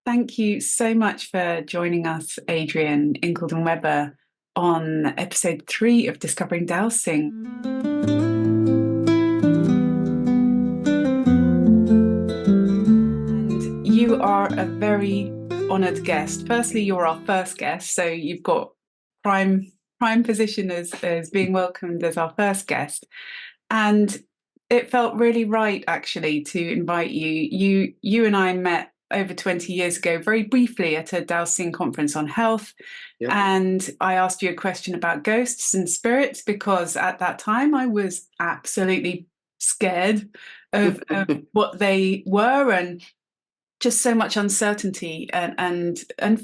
Thank you so much for joining us, Adrian Incledon-Webber, on episode 3 of Discovering Dowsing. And you are a very honoured guest. Firstly, you're our first guest, so you've got prime position as being welcomed as our first guest. And it felt really right, actually, to invite you. You and I met over 20 years ago, very briefly at a dowsing conference on health. Yep. And I asked you a question about ghosts and spirits because at that time I was absolutely scared of what they were, and just so much uncertainty and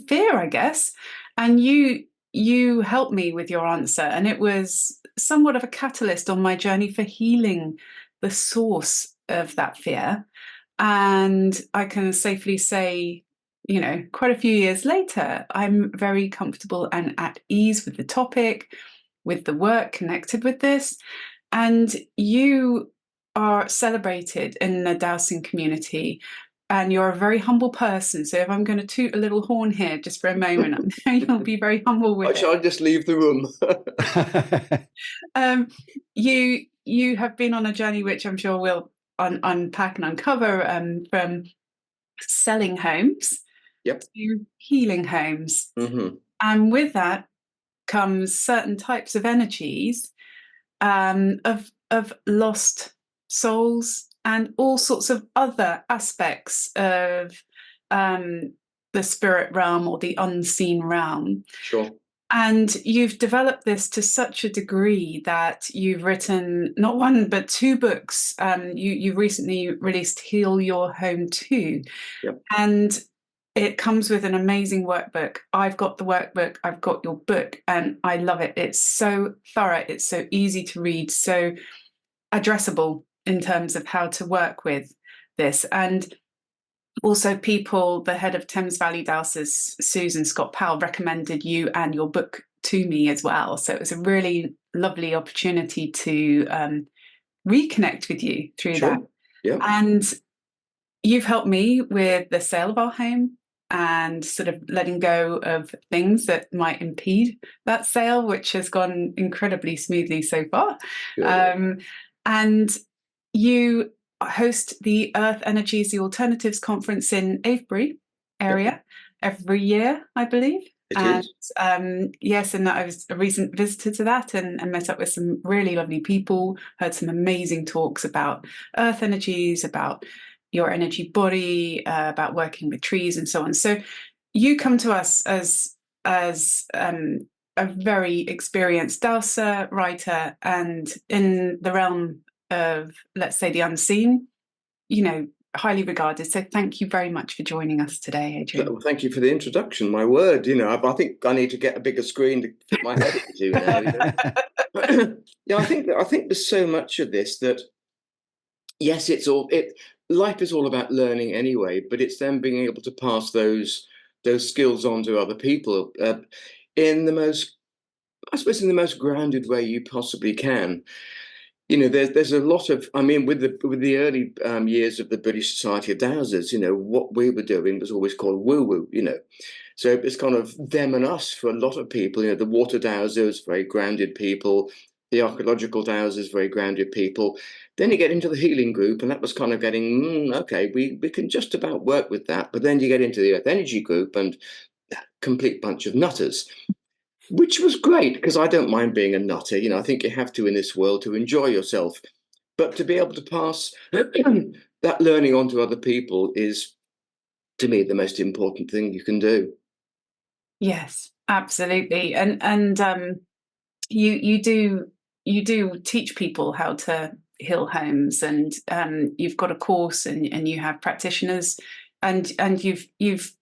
fear, I guess. And you helped me with your answer, and it was somewhat of a catalyst on my journey for healing the source of that fear. And I can safely say, quite a few years later, I'm very comfortable and at ease with the topic, with the work connected with this. And you are celebrated in the dowsing community, and you're a very humble person. So if I'm going to toot a little horn here just for a moment, I know you'll be very humble with it. Shall I just leave the room? You have been on a journey which I'm sure we'll unpack and uncover, from selling homes to healing homes. Mm-hmm. And with that comes certain types of energies of lost souls and all sorts of other aspects of the spirit realm or the unseen realm. Sure. And you've developed this to such a degree that you've written not one but 2 books. You recently released Heal Your Home Too. Yep. And it comes with an amazing workbook. I've got the workbook, I've got your book, and I love it. It's so thorough, it's so easy to read, so addressable in terms of how to work with this. And also, the head of Thames Valley Dowsers, Susan Scott Powell, recommended you and your book to me as well. So it was a really lovely opportunity to reconnect with you through that. Yeah. And you've helped me with the sale of our home and sort of letting go of things that might impede that sale, which has gone incredibly smoothly so far. And you host the Earth Energies, the Alternatives Conference in Avebury area every year, I believe. Yes, and I was a recent visitor to that and met up with some really lovely people, heard some amazing talks about earth energies, about your energy body, about working with trees and so on. So you come to us as a very experienced dowser, writer, and in the realm of, let's say, the unseen, highly regarded. So thank you very much for joining us today, Adrian. Well, thank you for the introduction. My word, I think I need to get a bigger screen to fit my head into now. I think there's so much of this that, yes, life is all about learning anyway, but it's then being able to pass those skills on to other people in the most grounded way you possibly can. There's a lot of, with the early years of the British Society of Dowsers, what we were doing was always called woo-woo, So it's kind of them and us for a lot of people. The water dowsers, very grounded people. The archaeological dowsers, very grounded people. Then you get into the healing group, and that was kind of getting, okay, we can just about work with that. But then you get into the earth energy group and a complete bunch of nutters. Which was great, because I don't mind being a nutter. I think you have to in this world to enjoy yourself. But to be able to pass that learning on to other people is, to me, the most important thing you can do. Yes, absolutely. And you do teach people how to heal homes, and you've got a course, and you have practitioners, and you've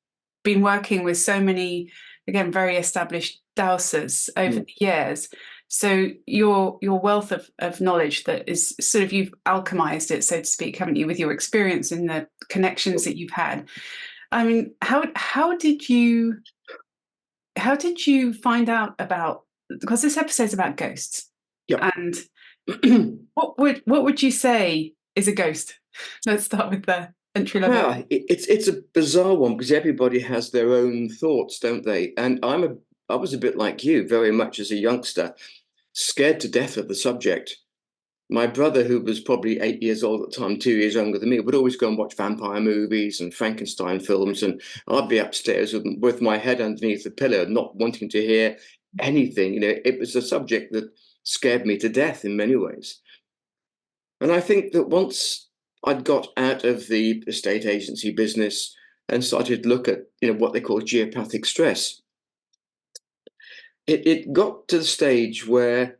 been working with so many, again, very established dowsers over the years. So your wealth of knowledge that is sort of, you've alchemized it, so to speak, haven't you, with your experience and the connections that you've had. I mean, how did you find out about, because this episode's about ghosts. Yep. And what would you say is a ghost? Let's start with the entry level? Yeah, it's a bizarre one because everybody has their own thoughts, don't they? And I was a bit like you, very much as a youngster, scared to death of the subject. My brother, who was probably 8 years old at the time, 2 years younger than me, would always go and watch vampire movies and Frankenstein films, and I'd be upstairs with my head underneath the pillow, not wanting to hear anything. It was a subject that scared me to death in many ways. And I think that once I'd got out of the estate agency business and started to look at what they call geopathic stress, it got to the stage where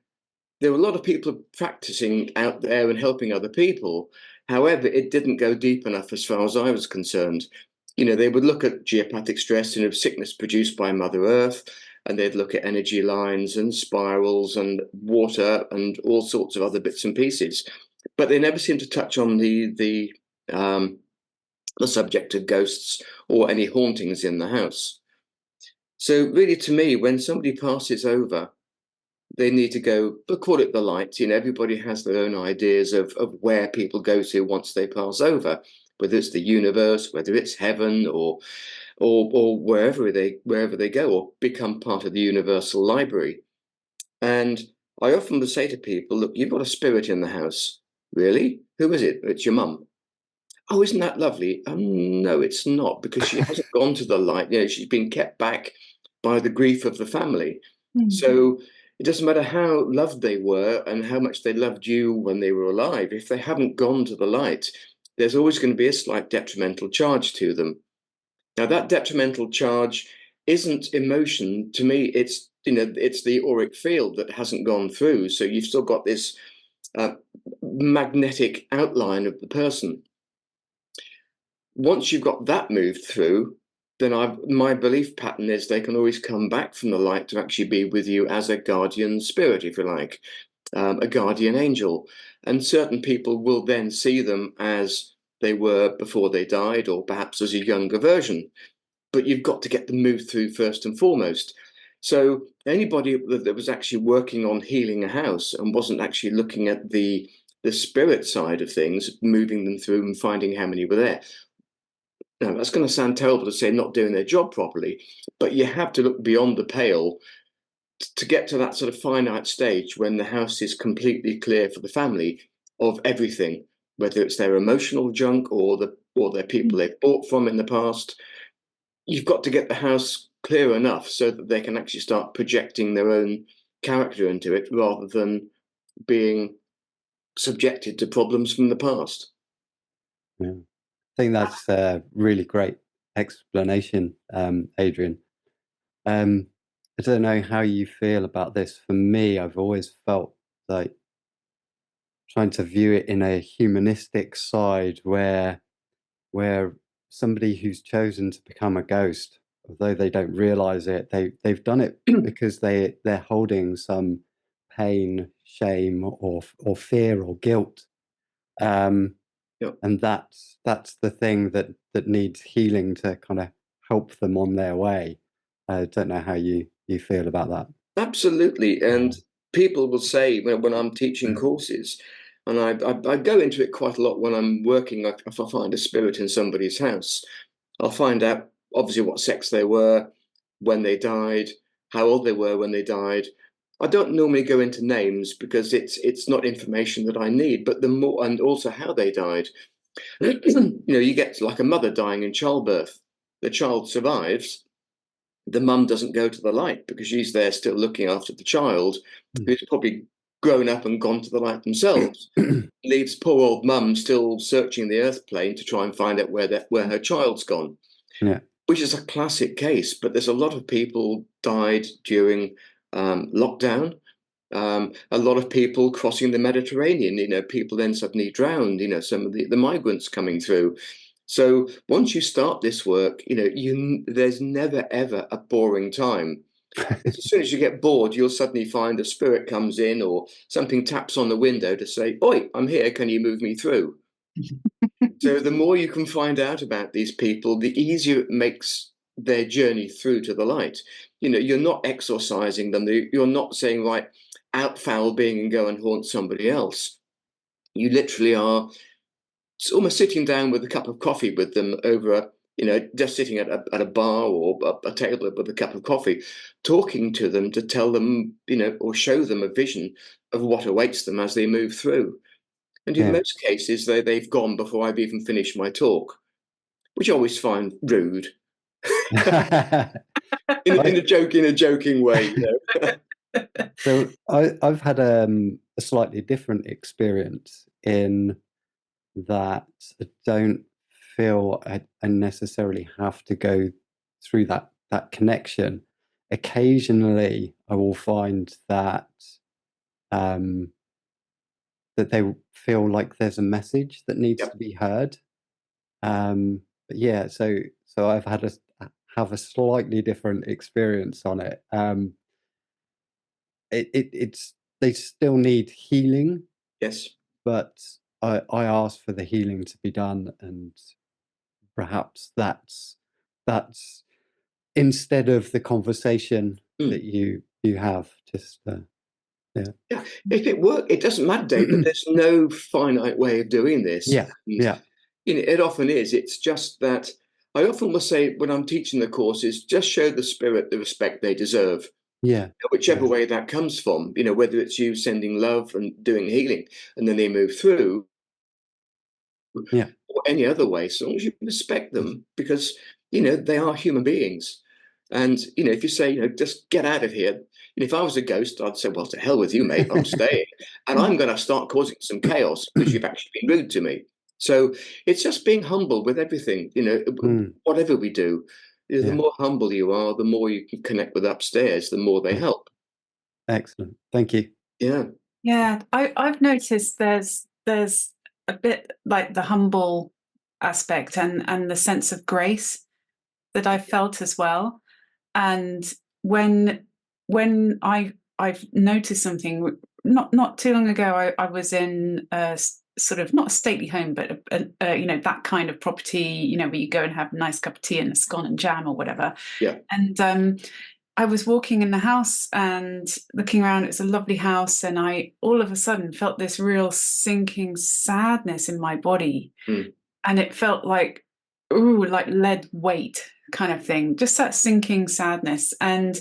there were a lot of people practicing out there and helping other people. However, it didn't go deep enough as far as I was concerned. They would look at geopathic stress and sickness produced by Mother Earth, and they'd look at energy lines and spirals and water and all sorts of other bits and pieces. But they never seemed to touch on the subject of ghosts or any hauntings in the house. So really, to me, when somebody passes over, they need to go, but call it the light. Everybody has their own ideas of where people go to once they pass over, whether it's the universe, whether it's heaven, or wherever they go, or become part of the universal library. And I often would say to people, look, you've got a spirit in the house. Really? Who is it? It's your mum. Oh, isn't that lovely? No, it's not, because she hasn't gone to the light. She's been kept back by the grief of the family. So it doesn't matter how loved they were and how much they loved you when they were alive. If they haven't gone to the light, there's always going to be a slight detrimental charge to them. Now, that detrimental charge isn't emotion. To me, it's the auric field that hasn't gone through. So you've still got this magnetic outline of the person. Once you've got that moved through, then my belief pattern is they can always come back from the light to actually be with you as a guardian spirit, if you like, a guardian angel. And certain people will then see them as they were before they died, or perhaps as a younger version. But you've got to get them moved through first and foremost. So anybody that was actually working on healing a house and wasn't actually looking at the spirit side of things, moving them through and finding how many were there. Now, that's going to sound terrible to say not doing their job properly, but you have to look beyond the pale to get to that sort of finite stage when the house is completely clear for the family of everything, whether it's their emotional junk or their people they've bought from in the past. You've got to get the house clear enough so that they can actually start projecting their own character into it rather than being subjected to problems from the past. Yeah. I think that's a really great explanation, Adrian. I don't know how you feel about this. For me, I've always felt like trying to view it in a humanistic side where somebody who's chosen to become a ghost, although they don't realize it, they've done it because they're holding some pain, shame, or fear or guilt. Yep. And that's the thing that needs healing to kind of help them on their way. I don't know how you feel about that. Absolutely. And people will say when I'm teaching courses, and I go into it quite a lot when I'm working, if I find a spirit in somebody's house, I'll find out obviously what sex they were, when they died, how old they were when they died. I don't normally go into names because it's not information that I need, but the more, and also how they died. You get like a mother dying in childbirth. The child survives. The mum doesn't go to the light because she's there still looking after the child, who's probably grown up and gone to the light themselves. Leaves poor old mum still searching the earth plane to try and find out where her child's gone. Yeah. Which is a classic case, but there's a lot of people died during lockdown. A lot of people crossing the Mediterranean, people then suddenly drowned, some of the migrants coming through. So once you start this work, there's never, ever a boring time. As soon as you get bored, you'll suddenly find a spirit comes in or something taps on the window to say, "Oi, I'm here. Can you move me through?" So the more you can find out about these people, the easier it makes their journey through to the light. You're not exorcising them. You're not saying, right, out foul being and go and haunt somebody else. You literally are almost sitting down with a cup of coffee with them over just sitting at a bar or a table with a cup of coffee, talking to them to tell them, or show them a vision of what awaits them as they move through. And in most cases, they've gone before I've even finished my talk, which I always find rude. in a joking way. So I've had a slightly different experience in that I don't feel I necessarily have to go through that connection. Occasionally, I will find that that they feel like there's a message that needs to be heard. But yeah, so I've had have a slightly different experience on it. It's they still need healing. Yes. But I ask for the healing to be done, and perhaps that's instead of the conversation that you have. Just yeah. If it works, it doesn't matter, Dave. But there's no finite way of doing this. Yeah. It often is. It's just that I often will say when I'm teaching the courses, just show the spirit the respect they deserve. Yeah. Whichever way that comes from, whether it's you sending love and doing healing, and then they move through, or any other way, so long as you respect them, because they are human beings. And if you say, just get out of here, if I was a ghost, I'd say, well, to hell with you, mate, I'm staying, and I'm going to start causing some chaos because you've actually been rude to me. So it's just being humble with everything, whatever we do. The more humble you are, the more you can connect with upstairs, the more they help. Excellent. Thank you. Yeah. I've noticed there's a bit like the humble aspect and the sense of grace that I've felt as well. And when I've noticed something, not too long ago, I was in a sort of not a stately home, but that kind of property, where you go and have a nice cup of tea and a scone and jam or whatever. Yeah. And I was walking in the house and looking around. It's a lovely house, and I all of a sudden felt this real sinking sadness in my body, and it felt like lead weight kind of thing, just that sinking sadness. And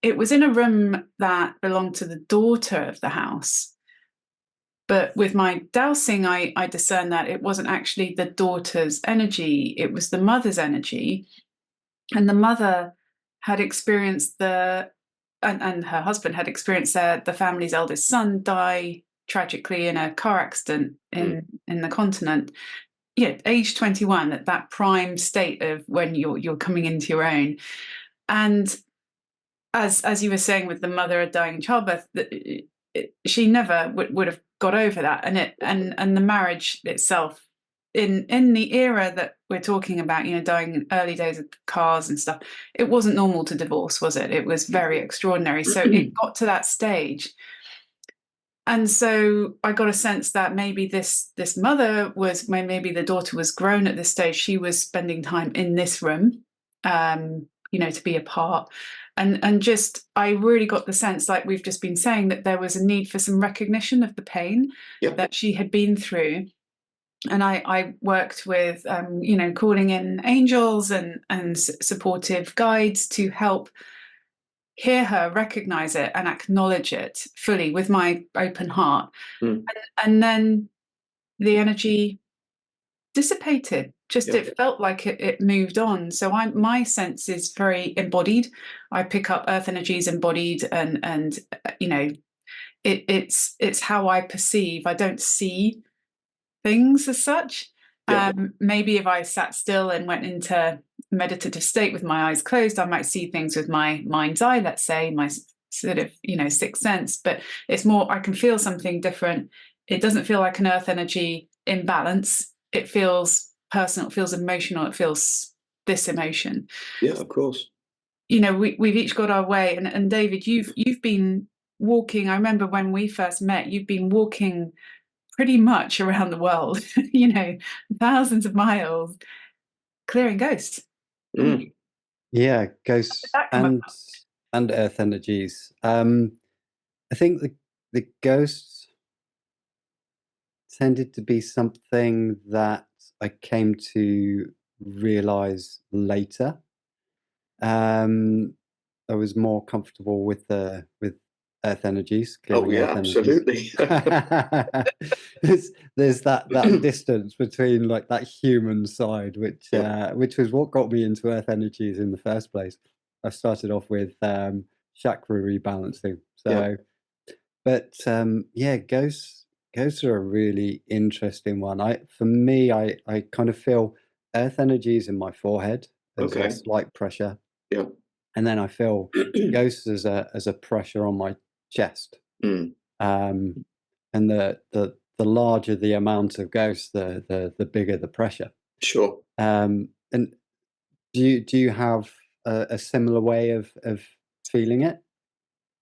it was in a room that belonged to the daughter of the house. But with my dowsing, I discerned that it wasn't actually the daughter's energy, it was the mother's energy. And the mother had experienced and her husband had experienced the family's eldest son die tragically in a car accident in the continent. Age 21, at that prime state of when you're coming into your own. And as you were saying with the mother dying in childbirth, she never would have got over that, and the marriage itself in the era that we're talking about, dying in early days of cars and stuff, it wasn't normal to divorce, was it? It was very extraordinary. So it got to that stage. And so I got a sense that maybe this mother was, maybe the daughter was grown at this stage. She was spending time in this room, to be apart. And just, I really got the sense, like we've just been saying, that there was a need for some recognition of the pain that she had been through. And I worked with, calling in angels and supportive guides to help hear her, recognize it, and acknowledge it fully with my open heart. And then the energy dissipated. It felt like it moved on. So my sense is very embodied. I pick up earth energies embodied, and it's how I perceive. I don't see things as such. Maybe if I sat still and went into meditative state with my eyes closed, I might see things with my mind's eye, let's say, my sort of sixth sense. But it's more, I can feel something different. It doesn't feel like an earth energy imbalance. It feels personal, it feels emotional, it feels this emotion. Yeah, of course. We've each got our way. And David, you've been walking, I remember when we first met, you've been walking pretty much around the world, thousands of miles, clearing ghosts. Yeah, ghosts and earth energies. I think the ghosts tended to be something that I came to realize later. I was more comfortable with earth energies, Oh clearing yeah, earth energies. absolutely. there's that distance between like that human side, which was what got me into earth energies in the first place. I started off with chakra rebalancing. So, but yeah, ghosts are a really interesting one. For me, I kind of feel earth energies in my forehead. There's a Okay. slight pressure. Yeah. And then I feel ghosts as a pressure on my chest. Mm. And the larger the amount of ghosts, the bigger the pressure. Sure. And do you have a similar way of feeling it?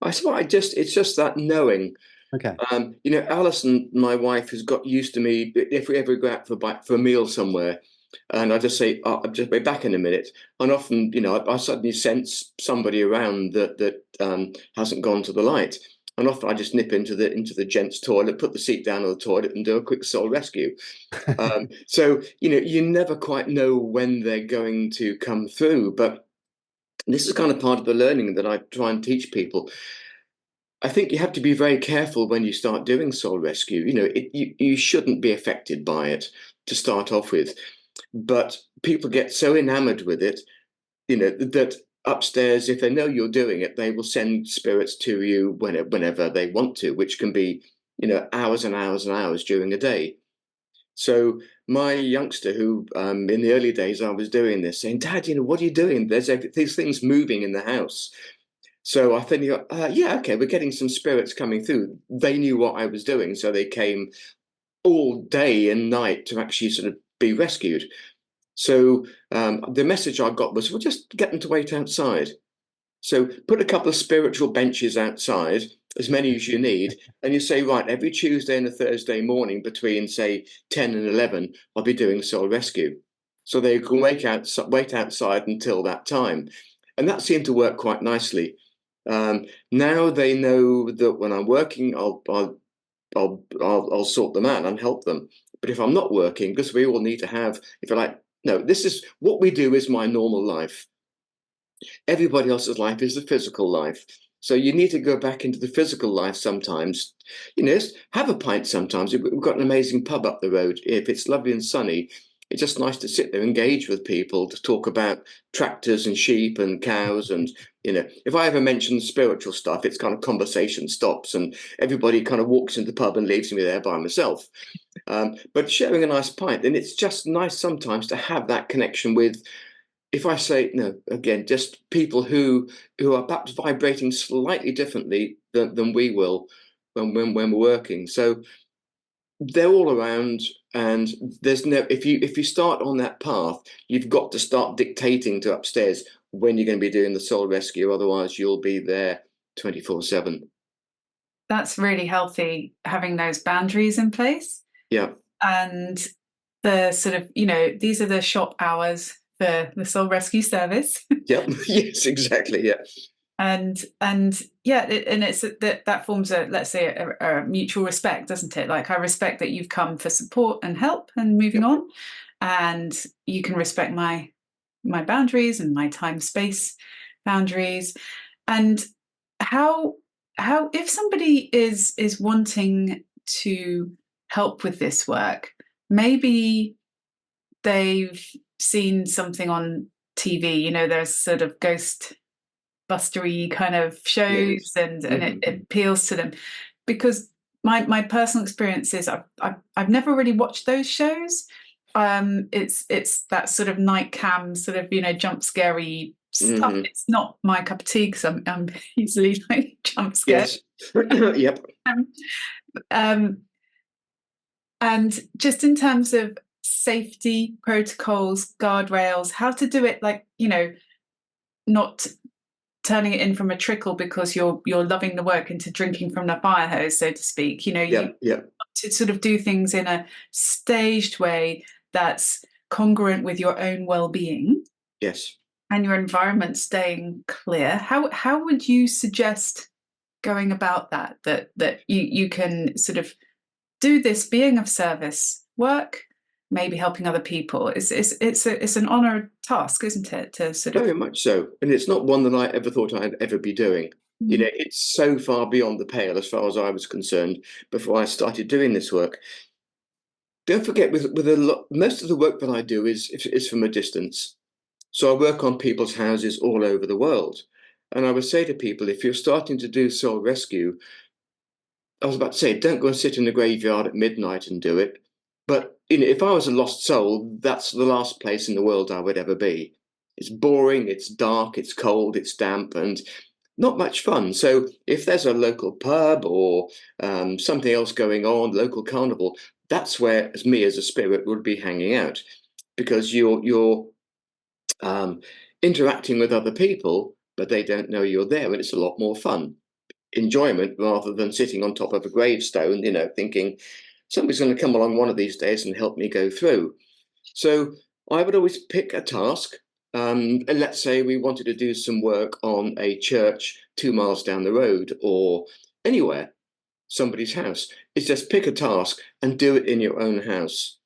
I suppose it's just that knowing. Okay. You know, Alison, my wife, has got used to me. If we ever go out for a meal somewhere, and I just say, "Oh, I'll just be back in a minute," and often, you know, I suddenly sense somebody around that hasn't gone to the light, and often I just nip into the gents' toilet, put the seat down on the toilet, and do a quick soul rescue. So you know, you never quite know when they're going to come through, but this is kind of part of the learning that I try and teach people. I think you have to be very careful when you start doing soul rescue. You know, you shouldn't be affected by it to start off with, but people get so enamored with it, you know, that upstairs, if they know you're doing it, they will send spirits to you whenever they want to, which can be, you know, hours and hours and hours during a day. So my youngster, who in the early days I was doing this, saying, "Dad, you know, what are you doing? There's these things moving in the house." So I think, yeah, okay, we're getting some spirits coming through. They knew what I was doing, so they came all day and night to actually sort of be rescued. So the message I got was, well, just get them to wait outside. So put a couple of spiritual benches outside, as many as you need, and you say, right, every Tuesday and a Thursday morning between, say, 10 and 11, I'll be doing soul rescue. So they can wait outside until that time. And that seemed to work quite nicely. Now they know that when I'm working, I'll sort them out and help them. But if I'm not working, because we all need to have, if you're like, no, this is what we do is my normal life. Everybody else's life is the physical life. So you need to go back into the physical life sometimes. You know, have a pint sometimes. We've got an amazing pub up the road. If it's lovely and sunny, it's just nice to sit there, engage with people, to talk about tractors and sheep and cows. And, you know, if I ever mention spiritual stuff, it's kind of conversation stops and everybody kind of walks into the pub and leaves me there by myself. But sharing a nice pint, and it's just nice sometimes to have that connection with, if I say, no, again, just people who are perhaps vibrating slightly differently than we will when we're working. So they're all around, and there's no, if you start on that path, you've got to start dictating to upstairs when you're going to be doing the soul rescue. Otherwise, you'll be there 24/7. That's really healthy, having those boundaries in place. Yeah. And the sort of, you know, these are the shop hours for the soul rescue service. Yep. Yes, exactly. Yeah. And yeah, and it's that forms a, let's say, a mutual respect, doesn't it? Like, I respect that you've come for support and help and moving on, and you can respect my boundaries and my time space boundaries. And how if somebody is wanting to help with this work, maybe they've seen something on TV, you know, there's sort of ghost bustery kind of shows, and it appeals to them, because my personal experience is I've never really watched those shows. It's that sort of night cam sort of, you know, jump scary stuff. It's not my cup of tea, because I'm easily like jump scared. Yes. Yep. And just in terms of safety protocols, guardrails, how to do it, like, you know, not turning it in from a trickle because you're loving the work into drinking from the fire hose, so to speak. You know, you to sort of do things in a staged way that's congruent with your own well-being. Yes. And your environment staying clear. How would you suggest going about that you can sort of do this being of service work, maybe helping other people. It's an honoured task, isn't it? To sort of Very much so. And it's not one that I ever thought I'd ever be doing. You know, it's so far beyond the pale as far as I was concerned before I started doing this work. Don't forget, with a lot, most of the work that I do is from a distance. So I work on people's houses all over the world. And I would say to people, if you're starting to do soul rescue, I was about to say, don't go and sit in the graveyard at midnight and do it. But you know, if I was a lost soul, that's the last place in the world I would ever be. It's boring, it's dark, it's cold, it's damp, and not much fun. So if there's a local pub or something else going on, local carnival, that's where me as a spirit would be hanging out, because you're interacting with other people, but they don't know you're there, and it's a lot more fun. Enjoyment rather than sitting on top of a gravestone, you know, thinking somebody's going to come along one of these days and help me go through. So I would always pick a task. And let's say we wanted to do some work on a church 2 miles down the road or anywhere, somebody's house. It's just pick a task and do it in your own house.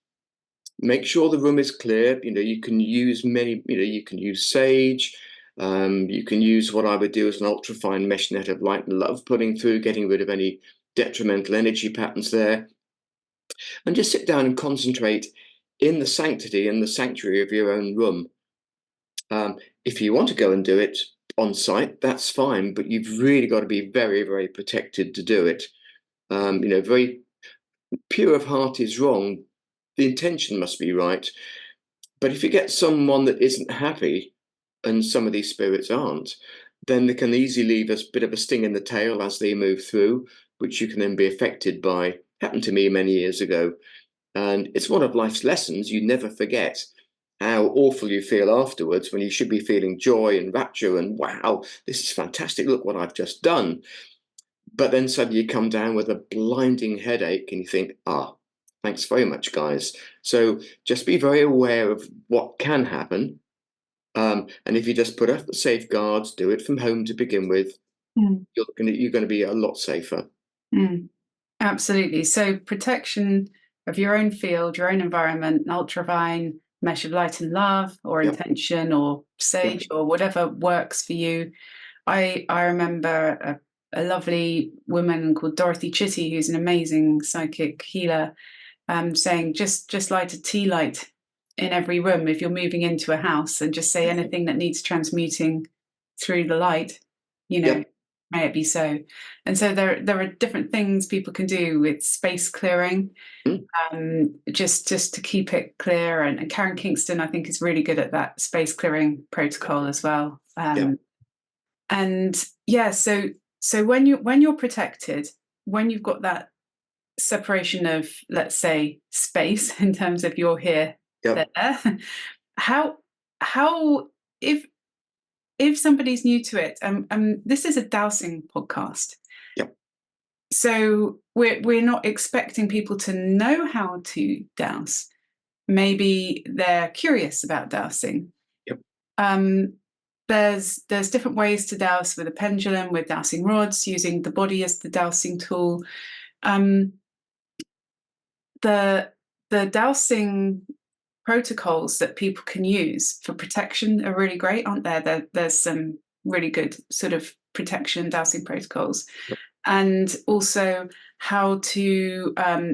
Make sure the room is clear. You know, you can use you can use sage. You can use what I would do as an ultrafine mesh net of light and love, putting through, getting rid of any detrimental energy patterns there. And just sit down and concentrate in the sanctity and the sanctuary of your own room. If you want to go and do it on site, that's fine, but you've really got to be very, very protected to do it. You know, very pure of heart is wrong. The intention must be right. But if you get someone that isn't happy, and some of these spirits aren't, then they can easily leave a bit of a sting in the tail as they move through, which you can then be affected by. Happened to me many years ago. And it's one of life's lessons. You never forget how awful you feel afterwards when you should be feeling joy and rapture and wow, this is fantastic. Look what I've just done. But then suddenly you come down with a blinding headache and you think, thanks very much, guys. So just be very aware of what can happen. And if you just put up the safeguards, do it from home to begin with, you're going to be a lot safer. Absolutely. So protection of your own field, your own environment, ultravine, mesh of light and love, or intention, or sage, or whatever works for you. I remember a lovely woman called Dorothy Chitty, who's an amazing psychic healer, saying just light a tea light in every room if you're moving into a house, and just say anything that needs transmuting through the light, you know, may it be so. And so there are different things people can do with space clearing, just to keep it clear. And Karen Kingston, I think, is really good at that space clearing protocol as well. And so when you're protected, when you've got that separation of, let's say, space in terms of you're here, there, how if somebody's new to it, this is a dowsing podcast, so we're not expecting people to know how to dowse. Maybe they're curious about dowsing. There's different ways to dowse with a pendulum, with dowsing rods, using the body as the dowsing tool. The dowsing protocols that people can use for protection are really great, aren't there? There's some really good sort of protection dowsing protocols. And also how to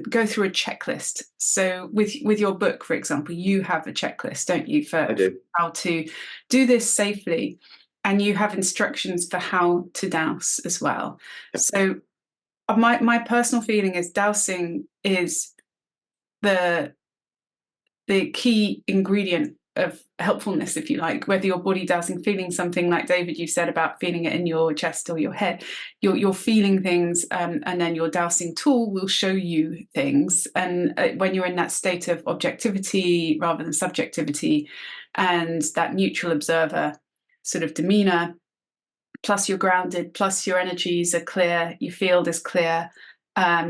go through a checklist. So with your book, for example, you have a checklist, don't you, for how to do this safely, and you have instructions for how to dowse as well. So my personal feeling is dowsing is the key ingredient of helpfulness, if you like, whether you're body dowsing, feeling something like David, you said about feeling it in your chest or your head, you're feeling things, and then your dowsing tool will show you things. And when you're in that state of objectivity rather than subjectivity, and that neutral observer sort of demeanor, plus you're grounded, plus your energies are clear, your field is clear,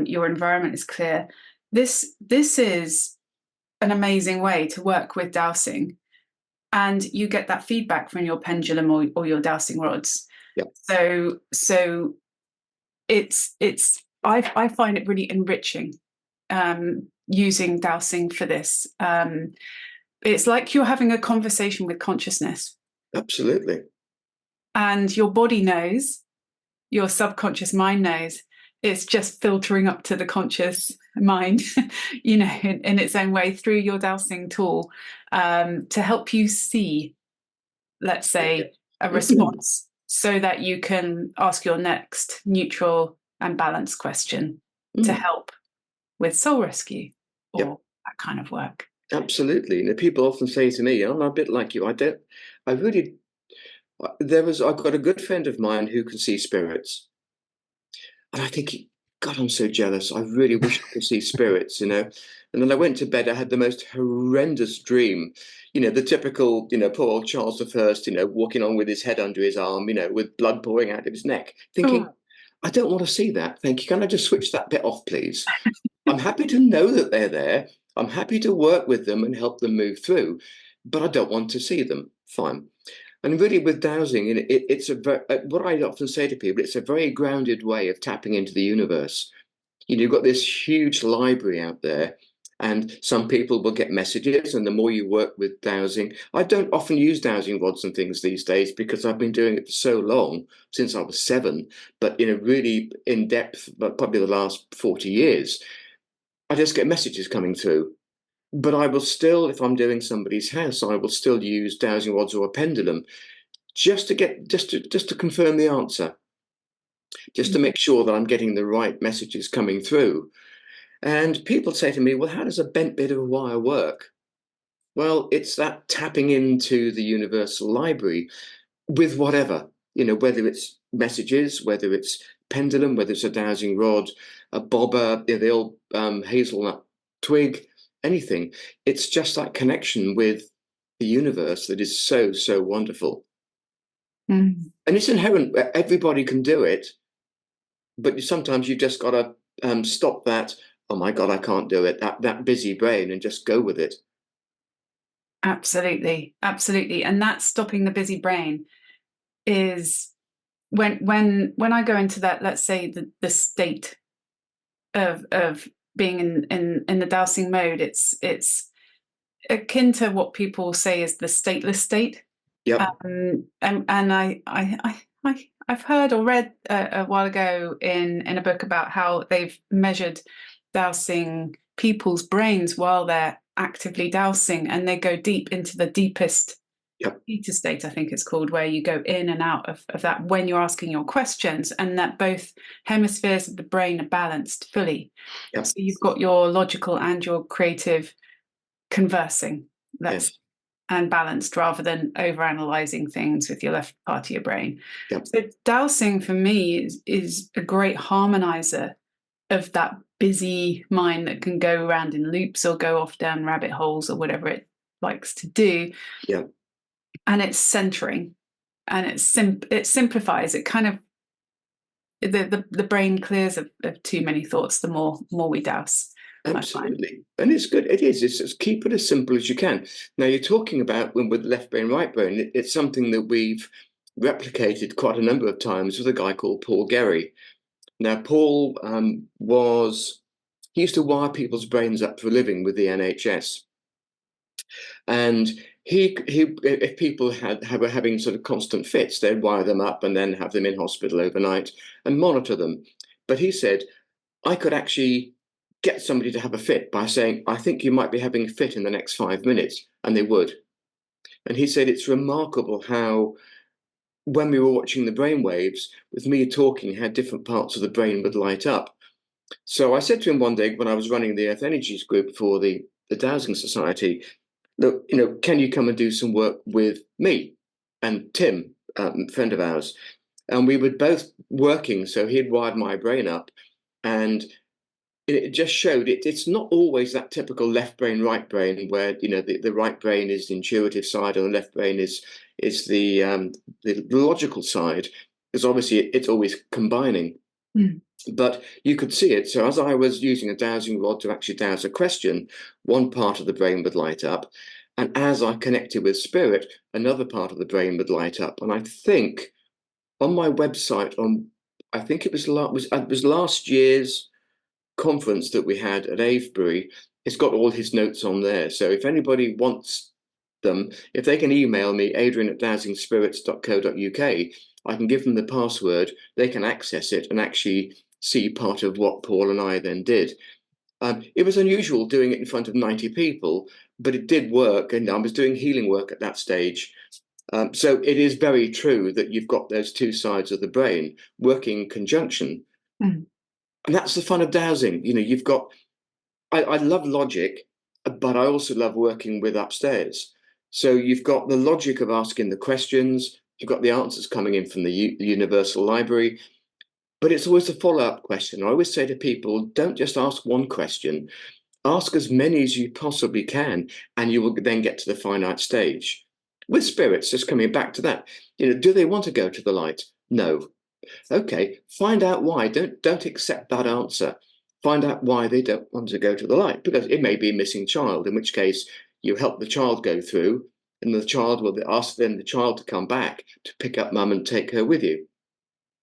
your environment is clear. This is an amazing way to work with dowsing, and you get that feedback from your pendulum or your dowsing rods. So it's I find it really enriching using dowsing for this. It's like you're having a conversation with consciousness. Absolutely. And your body knows, your subconscious mind knows. It's just filtering up to the conscious mind, in its own way through your dowsing tool, to help you see, let's say, a response, so that you can ask your next neutral and balanced question to help with soul rescue or that kind of work. Absolutely. People often say to me, I'm a bit like you. I've got a good friend of mine who can see spirits. And I think, God, I'm so jealous. I really wish I could see spirits, And then I went to bed. I had the most horrendous dream, the typical, poor old Charles I, walking on with his head under his arm, with blood pouring out of his neck, thinking, I don't want to see that. Thank you. Can I just switch that bit off, please? I'm happy to know that they're there. I'm happy to work with them and help them move through, but I don't want to see them. Fine. And really, with dowsing, it's what I often say to people, it's a very grounded way of tapping into the universe. You've got this huge library out there, and some people will get messages, and the more you work with dowsing, I don't often use dowsing rods and things these days because I've been doing it for so long, since I was 7, but really in depth, but probably the last 40 years, I just get messages coming through. But I will still, if I'm doing somebody's house, I will still use dowsing rods or a pendulum just to confirm the answer, just to make sure that I'm getting the right messages coming through. And people say to me, well, how does a bent bit of wire work? Well, it's that tapping into the universal library with whatever, whether it's messages, whether it's pendulum, whether it's a dowsing rod, a bobber, the old hazelnut twig, anything. It's just that connection with the universe that is so, so wonderful. And it's inherent. Everybody can do it, but sometimes you just got to stop that. Oh my God, I can't do it. That busy brain, and just go with it. Absolutely, absolutely. And that stopping the busy brain is when I go into that, let's say the state of being in the dowsing mode, it's akin to what people say is the stateless state. Yep. And I've heard or read a while ago in a book about how they've measured dowsing people's brains while they're actively dowsing, and they go deep into the deepest theta state, I think it's called, where you go in and out of that when you're asking your questions, and that both hemispheres of the brain are balanced fully. So you've got your logical and your creative conversing. And balanced, rather than overanalyzing things with your left part of your brain. So dowsing for me is a great harmonizer of that busy mind that can go around in loops or go off down rabbit holes or whatever it likes to do. And it's centering, and it simplifies. It kind of the brain clears of too many thoughts the more we dowse. Absolutely. And it's good. It is. It's just keep it as simple as you can. Now, you're talking about when with left brain, right brain, it's something that we've replicated quite a number of times with a guy called Paul Gerry. Now, Paul he used to wire people's brains up for a living with the NHS. And if people were having sort of constant fits, they'd wire them up and then have them in hospital overnight and monitor them. But he said, I could actually get somebody to have a fit by saying, I think you might be having a fit in the next 5 minutes, and they would. And he said it's remarkable how, when we were watching the brain waves, with me talking, how different parts of the brain would light up. So I said to him one day when I was running the Earth Energies group for the Dowsing Society, look, can you come and do some work with me and Tim, a friend of ours? And we were both working, so he'd wired my brain up, and it just showed it's not always that typical left brain, right brain, where the right brain is the intuitive side and the left brain is the logical side, because obviously it's always combining. But you could see it. So as I was using a dowsing rod to actually dowse a question, one part of the brain would light up, and as I connected with spirit, another part of the brain would light up. And I think on my website, I think it was last year's conference that we had at Avebury, it's got all his notes on there. So if anybody wants them, if they can email me, adrian@dowsingspirits.co.uk, I can give them the password, they can access it and actually see part of what Paul and I then did. It was unusual doing it in front of 90 people, but it did work, and I was doing healing work at that stage. So it is very true that you've got those two sides of the brain working in conjunction. Mm. And that's the fun of dowsing. You've got, I love logic, but I also love working with upstairs. So you've got the logic of asking the questions, you've got the answers coming in from the universal library, but it's always a follow-up question. I always say to people, don't just ask one question, ask as many as you possibly can, and you will then get to the finite stage. With spirits, just coming back to that, do they want to go to the light? No. Okay, find out why. Don't accept that answer. Find out why they don't want to go to the light, because it may be a missing child, in which case you help the child go through, and the child will ask then the child to come back to pick up mum and take her with you,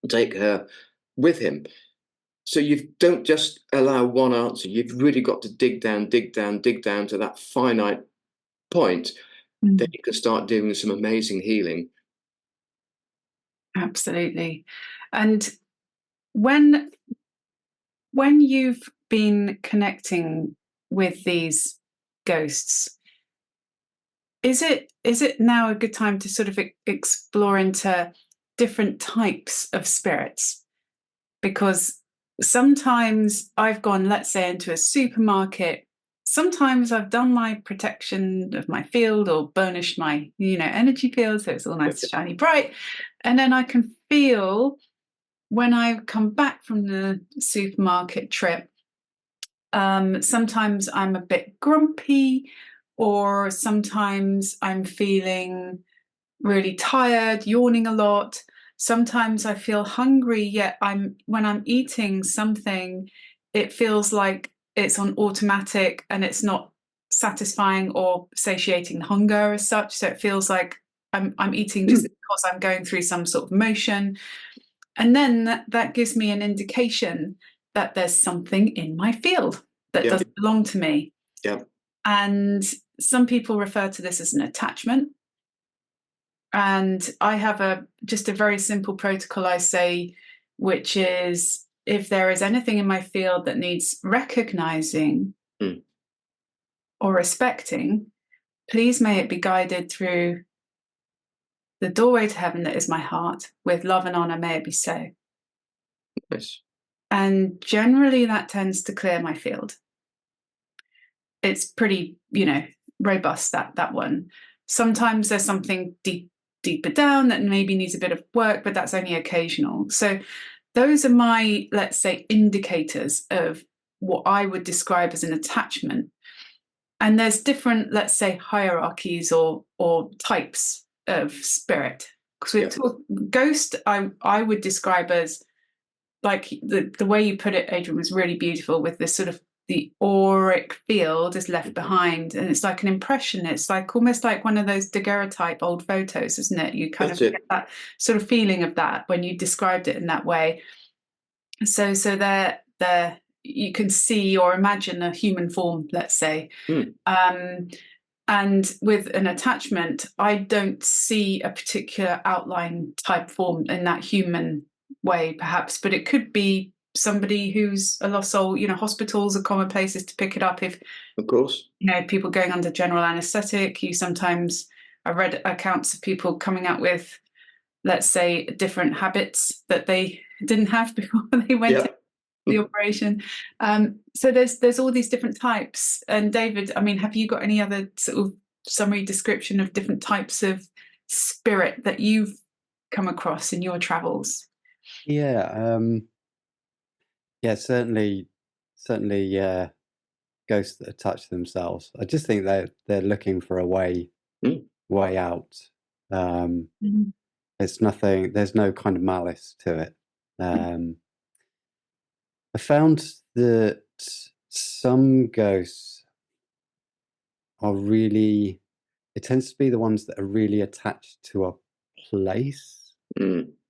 take her with him. So you don't just allow one answer. You've really got to dig down to that finite point. Then you can start doing some amazing healing. Absolutely. And when you've been connecting with these ghosts, is it now a good time to sort of explore into different types of spirits? Because sometimes I've gone, let's say, into a supermarket. Sometimes I've done my protection of my field or burnished my, energy field, so it's all nice, shiny, bright. And then I can feel when I come back from the supermarket trip, sometimes I'm a bit grumpy, or sometimes I'm feeling really tired, yawning a lot. Sometimes I feel hungry, yet when I'm eating something, it feels like it's on automatic and it's not satisfying or satiating hunger as such. So it feels like I'm eating just because I'm going through some sort of motion. And then that gives me an indication that there's something in my field that doesn't belong to me. Yeah. And some people refer to this as an attachment. And I have just a very simple protocol I say, which is if there is anything in my field that needs recognizing or respecting, please may it be guided through the doorway to heaven that is my heart. With love and honor, may it be so. Nice. And generally that tends to clear my field. It's pretty, robust, that one. Sometimes there's something deeper down that maybe needs a bit of work, but that's only occasional. So those are my, let's say, indicators of what I would describe as an attachment. And there's different, let's say, hierarchies or types of spirit. Because ghost, I would describe as, like the way you put it, Adrian, was really beautiful, with this sort of the auric field is left behind, and it's like an impression. It's like almost like one of those daguerreotype old photos, isn't it? You kind of get that sort of feeling of that when you described it in that way. So there you can see or imagine a human form, let's say. And with an attachment, I don't see a particular outline type form in that human way, perhaps, but it could be somebody who's a lost soul. Hospitals are common places to pick it up. If, of course, people going under general anaesthetic, I've read accounts of people coming out with, let's say, different habits that they didn't have before they went to the operation. So there's all these different types. And David, have you got any other sort of summary description of different types of spirit that you've come across in your travels? Certainly ghosts that attach themselves. I just think they're looking for a way out. There's no kind of malice to it. I found that some ghosts are really, it tends to be the ones that are really attached to a place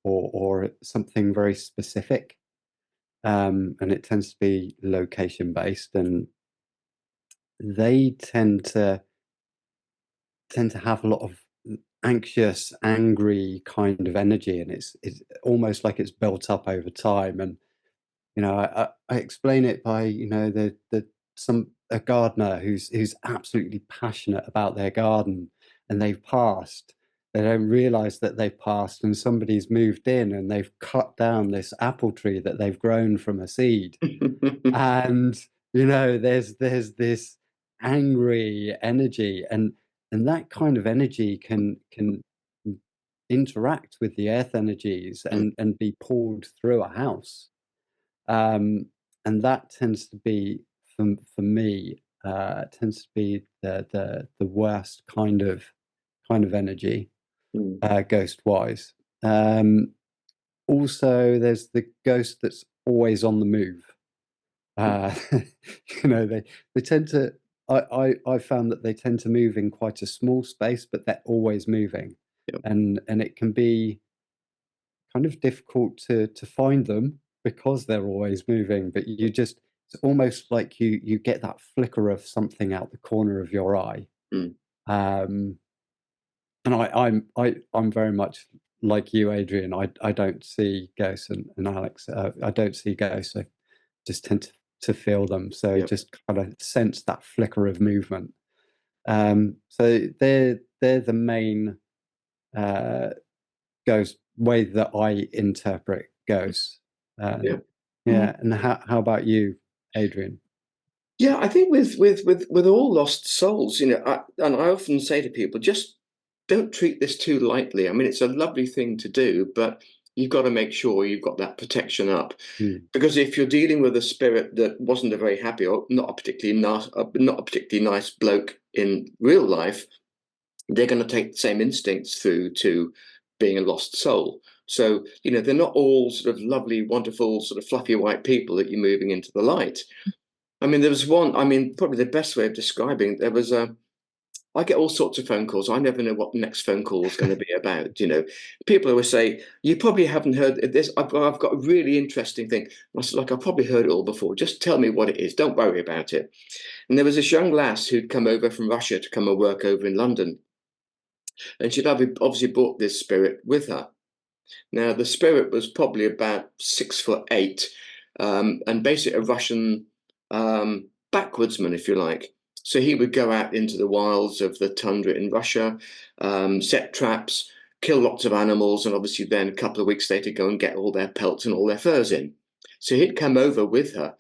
or something very specific. and it tends to be location based, and they tend to have a lot of anxious, angry kind of energy, and it's almost like it's built up over time. And I explain it by a gardener who's absolutely passionate about their garden, and they've passed. They don't realize that they've passed, and somebody's moved in and they've cut down this apple tree that they've grown from a seed. And there's this angry energy, and that kind of energy can interact with the earth energies and be pulled through a house. And that tends to be, for me, tends to be the worst kind of energy, ghost wise. Also, there's the ghost that's always on the move. They tend to. I found that they tend to move in quite a small space, but they're always moving, and it can be kind of difficult to find them because they're always moving. But it's almost like you get that flicker of something out the corner of your eye. And I'm very much like you, Adrian. I don't see ghosts, and Alex, I don't see ghosts. I just tend to feel them. So just kind of sense that flicker of movement. So they're the main ghost way that I interpret ghosts. And how about you, Adrian? Yeah, I think with all lost souls, and I often say to people, just don't treat this too lightly. I mean, it's a lovely thing to do, but you've got to make sure you've got that protection up. Because if you're dealing with a spirit that wasn't a very happy or not a particularly nice bloke in real life, they're going to take the same instincts through to being a lost soul. So, they're not all sort of lovely, wonderful, sort of fluffy white people that you're moving into the light. I mean, there was one, probably the best way of describing, there was I get all sorts of phone calls. I never know what the next phone call is going to be about. People always say, you probably haven't heard this. I've got a really interesting thing. I said, I've probably heard it all before. Just tell me what it is. Don't worry about it. And there was this young lass who'd come over from Russia to come and work over in London. And she'd obviously brought this spirit with her. Now, the spirit was probably about 6'8", and basically a Russian backwoodsman, if you like. So he would go out into the wilds of the tundra in Russia, set traps, kill lots of animals, and obviously then a couple of weeks later go and get all their pelts and all their furs in. So he'd come over with her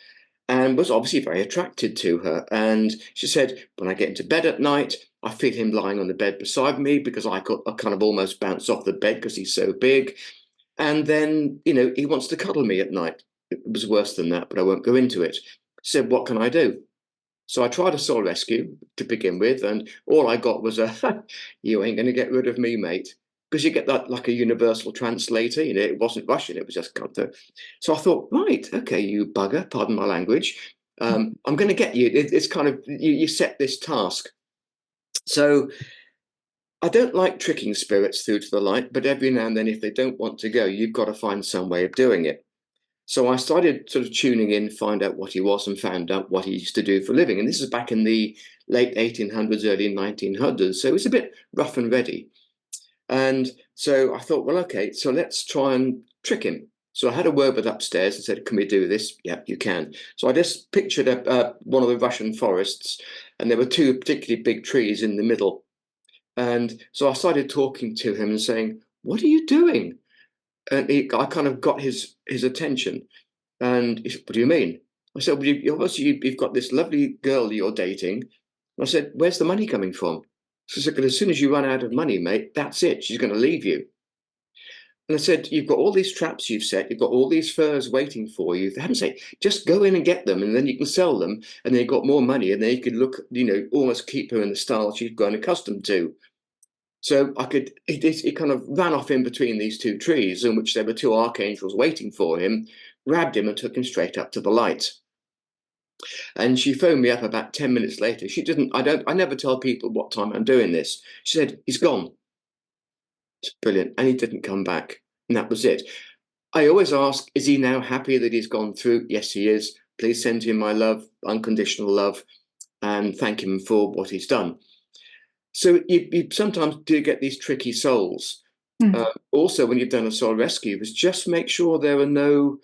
and was obviously very attracted to her. And she said, when I get into bed at night, I feel him lying on the bed beside me because I kind of almost bounce off the bed because he's so big. And then, he wants to cuddle me at night. It was worse than that, but I won't go into it. She said, what can I do? So I tried a soul rescue to begin with, and all I got was you ain't going to get rid of me, mate. Because you get that like a universal translator, it wasn't Russian, it was just kind of. So I thought, right, okay, you bugger, pardon my language, I'm going to get you. It's kind of, you set this task. So I don't like tricking spirits through to the light, but every now and then, if they don't want to go, you've got to find some way of doing it. So I started sort of tuning in, find out what he was, and found out what he used to do for a living. And this is back in the late 1800s, early 1900s. So it was a bit rough and ready. And so I thought, well, okay, so let's try and trick him. So I had a word with upstairs and said, can we do this? Yeah, you can. So I just pictured one of the Russian forests, and there were two particularly big trees in the middle. And so I started talking to him and saying, what are you doing? And I kind of got his attention. And he said, what do you mean? I said, well, you've got this lovely girl you're dating. I said, where's the money coming from? She said, as soon as you run out of money, mate, that's it. She's going to leave you. And I said, you've got all these traps you've set. You've got all these furs waiting for you. They haven't said, just go in and get them, and then you can sell them, and then you've got more money, and then you could look, almost keep her in the style she's grown accustomed to. So he kind of ran off in between these two trees, in which there were two archangels waiting for him, grabbed him and took him straight up to the light. And she phoned me up about 10 minutes later. I never tell people what time I'm doing this. She said, he's gone. It's brilliant. And he didn't come back. And that was it. I always ask, is he now happy that he's gone through? Yes, he is. Please send him my love, unconditional love, and thank him for what he's done. So you sometimes do get these tricky souls. Also, when you've done a soul rescue, is just make sure there are no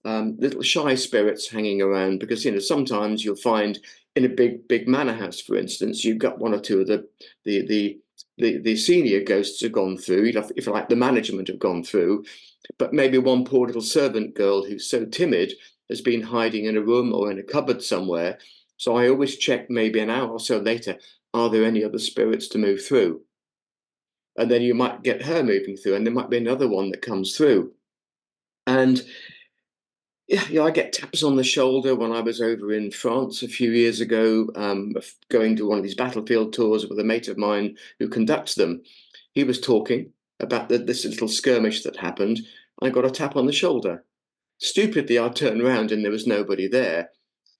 little shy spirits hanging around, because sometimes you'll find in a big manor house, for instance, you've got one or two of the senior ghosts have gone through, if you like, the management have gone through, but maybe one poor little servant girl who's so timid has been hiding in a room or in a cupboard somewhere. So I always check maybe an hour or so later, are there any other spirits to move through? And then you might get her moving through, and there might be another one that comes through. And yeah, I get taps on the shoulder when I was over in France a few years ago, going to one of these battlefield tours with a mate of mine who conducts them. He was talking about this little skirmish that happened. I got a tap on the shoulder. Stupidly, I turned around and there was nobody there.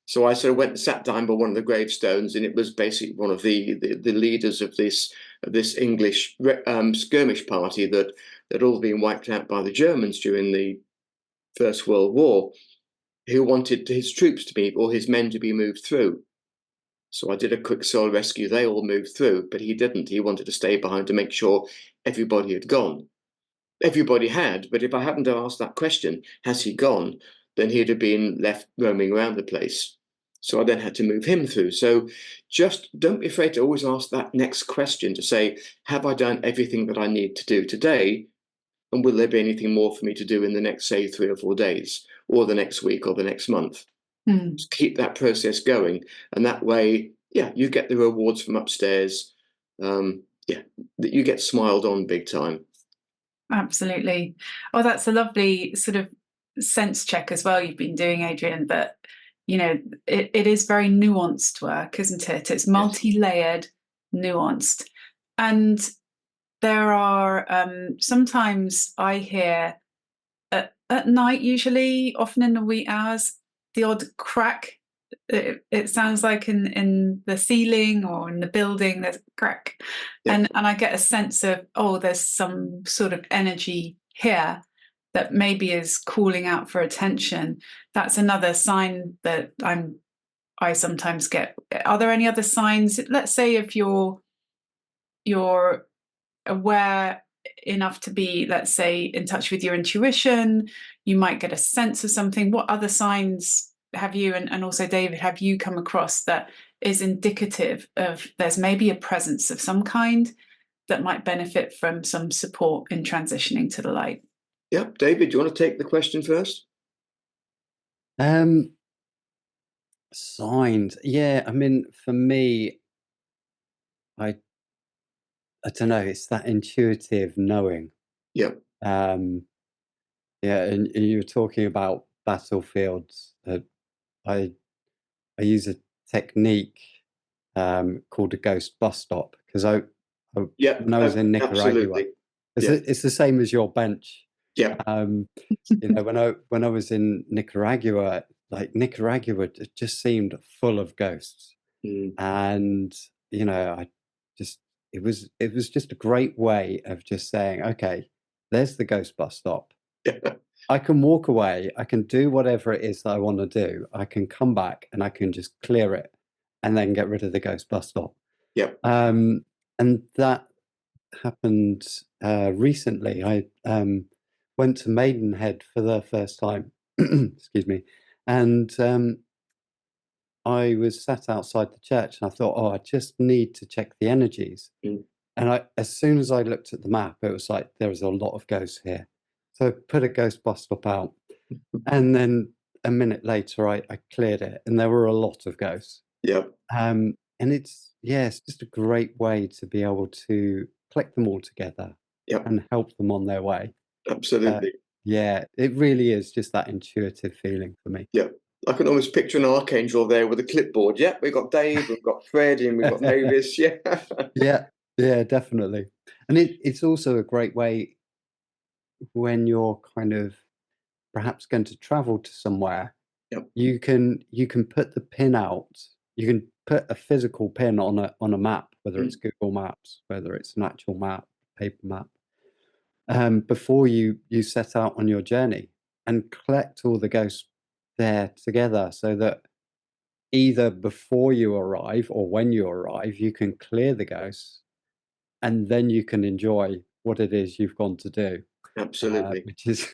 So I sort of went and sat down by one of the gravestones, and it was basically one of the leaders of this English skirmish party that had all been wiped out by the Germans during the First World War, who wanted his troops to be, or his men to be moved through. So I did a quick soul rescue. They all moved through, but he didn't. He wanted to stay behind to make sure everybody had gone. Everybody had, but if I hadn't asked that question, has he gone, then he'd have been left roaming around the place. So I then had to move him through. So just don't be afraid to always ask that next question, to say, have I done everything that I need to do today? And will there be anything more for me to do in the next, say, 3 or 4 days, or the next week, or the next month? Just keep that process going. And that way, yeah, you get the rewards from upstairs. Yeah, you get smiled on big time. Absolutely. Oh, that's a lovely sort of sense check as well you've been doing, Adrian, that, it is very nuanced work, isn't it? It's multi-layered, nuanced. And there are sometimes I hear at night, usually, often in the wee hours, the odd crack. It sounds like in the ceiling or in the building, there's a crack. And I get a sense of, there's some sort of energy here that maybe is calling out for attention. That's another sign that I sometimes get. Are there any other signs? Let's say if you're aware enough to be, let's say, in touch with your intuition, you might get a sense of something. What other signs have you, and also David, have you come across that is indicative of there's maybe a presence of some kind that might benefit from some support in transitioning to the light? Yeah, David, do you want to take the question first? Signs. Yeah, I mean, for me, I don't know, it's that intuitive knowing. Yeah. Yeah, and you were talking about battlefields. I use a technique called a ghost bus stop, because when I was in Nicaragua, it's the same as your bench. Yeah. When I was in Nicaragua, Nicaragua just seemed full of ghosts, and it was just a great way of just saying, okay, there's the ghost bus stop. I can walk away, I can do whatever it is that I want to do, I can come back and I can just clear it and then get rid of the ghost bus stop. And that happened recently. I went to Maidenhead for the first time, excuse me, and I was sat outside the church and I thought, I just need to check the energies. And as soon as I looked at the map, it was like, there was a lot of ghosts here. So I put a ghost bus stop out. And then a minute later, I cleared it, and there were a lot of ghosts. And it's just a great way to be able to collect them all together and help them on their way. Absolutely. It really is just that intuitive feeling for me. I can almost picture an archangel there with a clipboard. We've got Dave, we've got Fred, and we've got Mavis. Yeah, definitely. And it's also a great way when you're kind of perhaps going to travel to somewhere. You can put the pin out. You can put a physical pin on a map, whether it's Google Maps, whether it's an actual map, paper map, before you set out on your journey. and collect all the ghosts there together, so that either before you arrive or when you arrive, you can clear the ghosts, and then you can enjoy what it is you've gone to do. Absolutely. Which is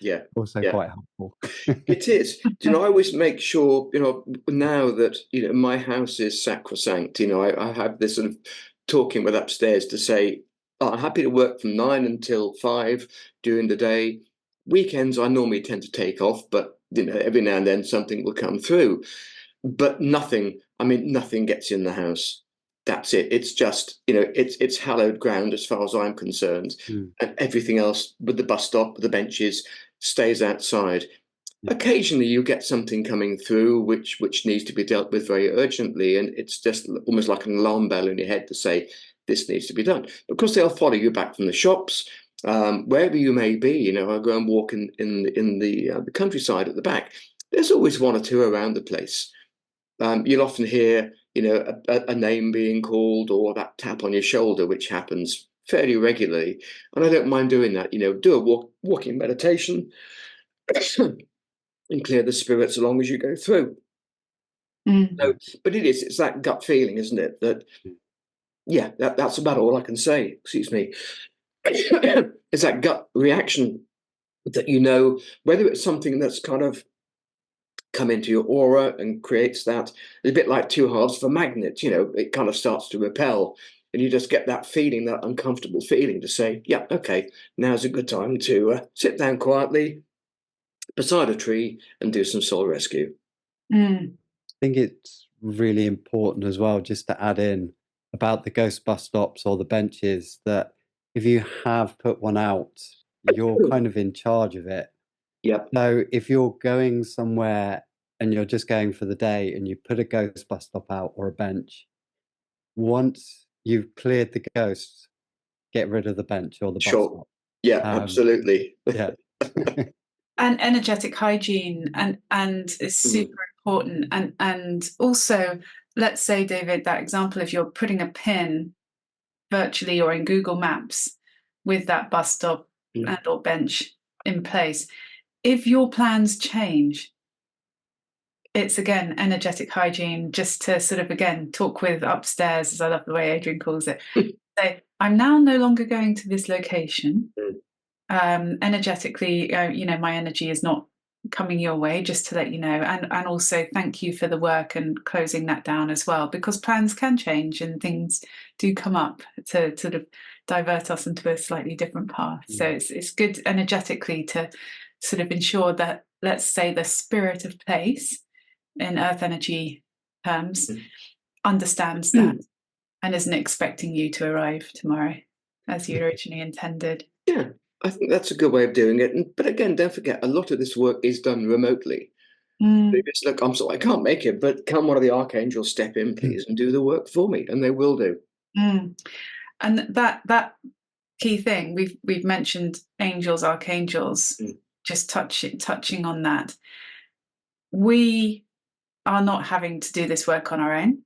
Yeah. also Yeah. quite helpful. It is. Do you know, I always make sure, now that, my house is sacrosanct, I have this sort of talking with upstairs to say, I'm happy to work from 9 until 5 during the day. Weekends, I normally tend to take off, but, every now and then something will come through. But nothing gets in the house. That's it. It's just, it's hallowed ground as far as I'm concerned. Mm. And everything else with the bus stop, the benches, stays outside. Occasionally you get something coming through which needs to be dealt with very urgently, and it's just almost like an alarm bell in your head to say this needs to be done. Because they'll follow you back from the shops, wherever you may be. I go and walk in the countryside at the back. There's always one or two around the place. You'll often hear a name being called, or that tap on your shoulder, which happens fairly regularly, and I don't mind doing that. Do a walking meditation and clear the spirits along as you go through. So, but it's that gut feeling, isn't it? That, yeah, that's about all I can say. Excuse me. It's that gut reaction that, whether it's something that's kind of come into your aura and creates that, a bit like two halves of a magnet, it kind of starts to repel, and you just get that feeling, that uncomfortable feeling to say, yeah, okay, now's a good time to sit down quietly beside a tree and do some soul rescue. I think it's really important as well, just to add in about the ghost bus stops or the benches, that if you have put one out, you're kind of in charge of it. Yep. So if you're going somewhere and you're just going for the day and you put a ghost bus stop out or a bench, once you've cleared the ghosts, get rid of the bench or the bus stop. Yeah, absolutely. Yeah. And energetic hygiene and it's super important. And also, let's say, David, that example, if you're putting a pin virtually or in Google Maps with that bus stop and or bench in place, if your plans change, it's again energetic hygiene, just to sort of again talk with upstairs, as I love the way Adrian calls it. Say, I'm now no longer going to this location. Energetically, my energy is not coming your way, just to let you know, and also thank you for the work and closing that down as well, because plans can change and things do come up to sort of divert us into a slightly different path. So it's good energetically to sort of ensure that, let's say, the spirit of place in earth energy terms understands that and isn't expecting you to arrive tomorrow as you originally intended. Yeah, I think that's a good way of doing it. But again, don't forget, a lot of this work is done remotely. Just look, I'm sorry, I can't make it, but can one of the archangels step in, please, and do the work for me? And they will do. And that key thing, we've mentioned angels, archangels, just touching on that. We are not having to do this work on our own.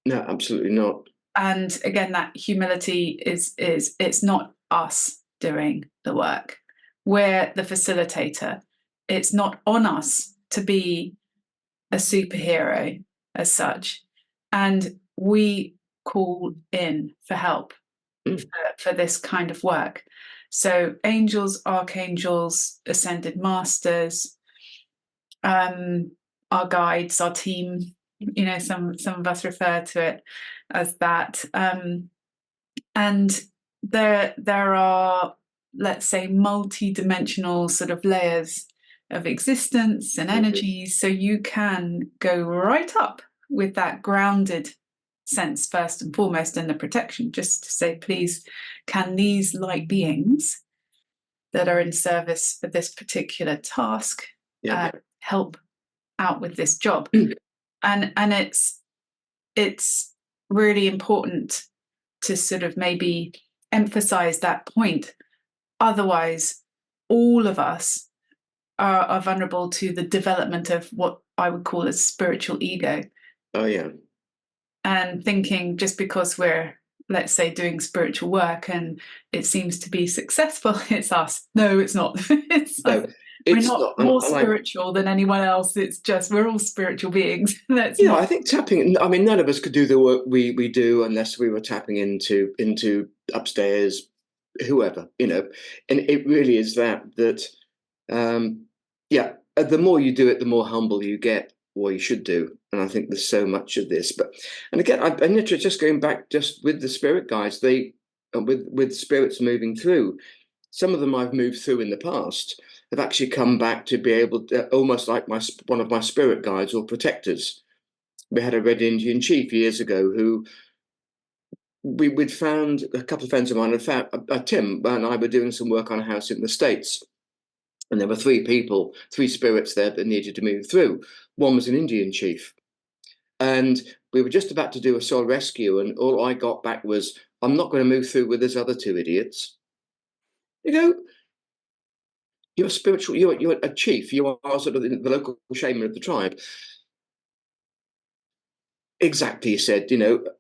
No, absolutely not. And again, that humility is it's not us doing the work. We're the facilitator. It's not on us to be a superhero as such. And we call in for help for this kind of work. So angels, archangels, ascended masters, our guides, our team, some of us refer to it as that. And there are, let's say, multi-dimensional sort of layers of existence and energies. So you can go right up with that grounded sense first and foremost, in the protection, just to say, please, can these light beings that are in service for this particular task help out with this job? And it's really important to sort of maybe emphasize that point. Otherwise, all of us are vulnerable to the development of what I would call a spiritual ego. Oh, yeah. And thinking just because we're, let's say, doing spiritual work and it seems to be successful, it's us. No, it's not. We're it's not not. more And spiritual than anyone else. It's just we're all spiritual beings. That's Yeah, not. I think tapping. I mean, none of us could do the work we do unless we were tapping into upstairs, whoever, And it really is that. Yeah, the more you do it, the more humble you get, or you should do. And I think there's so much of this. And again, I literally just going back just with the spirit guides, with spirits moving through. Some of them I've moved through in the past have actually come back to be able to, almost like one of my spirit guides or protectors. We had a Red Indian chief years ago who we'd found, a couple of friends of mine had found, Tim and I were doing some work on a house in the States. And there were three spirits there that needed to move through. One was an Indian chief. And we were just about to do a soul rescue. And all I got back was, I'm not going to move through with those other two idiots. You know, you're spiritual, you're a chief, you are sort of the local shaman of the tribe. Exactly, he said,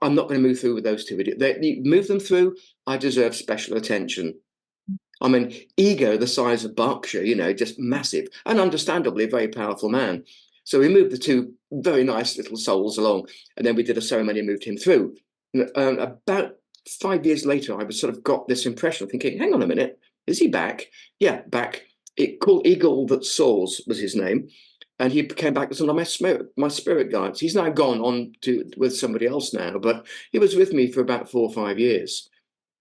I'm not going to move through with those two idiots. You move them through, I deserve special attention. I mean, ego the size of Berkshire, just massive, and understandably a very powerful man. So we moved the two very nice little souls along, and then we did a ceremony and moved him through. And about 5 years later, I was sort of got this impression, thinking, hang on a minute, is he back? Yeah, back. It called Eagle That Soars was his name. And he came back as one of my spirit guides. He's now gone on with somebody else now, but he was with me for about 4 or 5 years.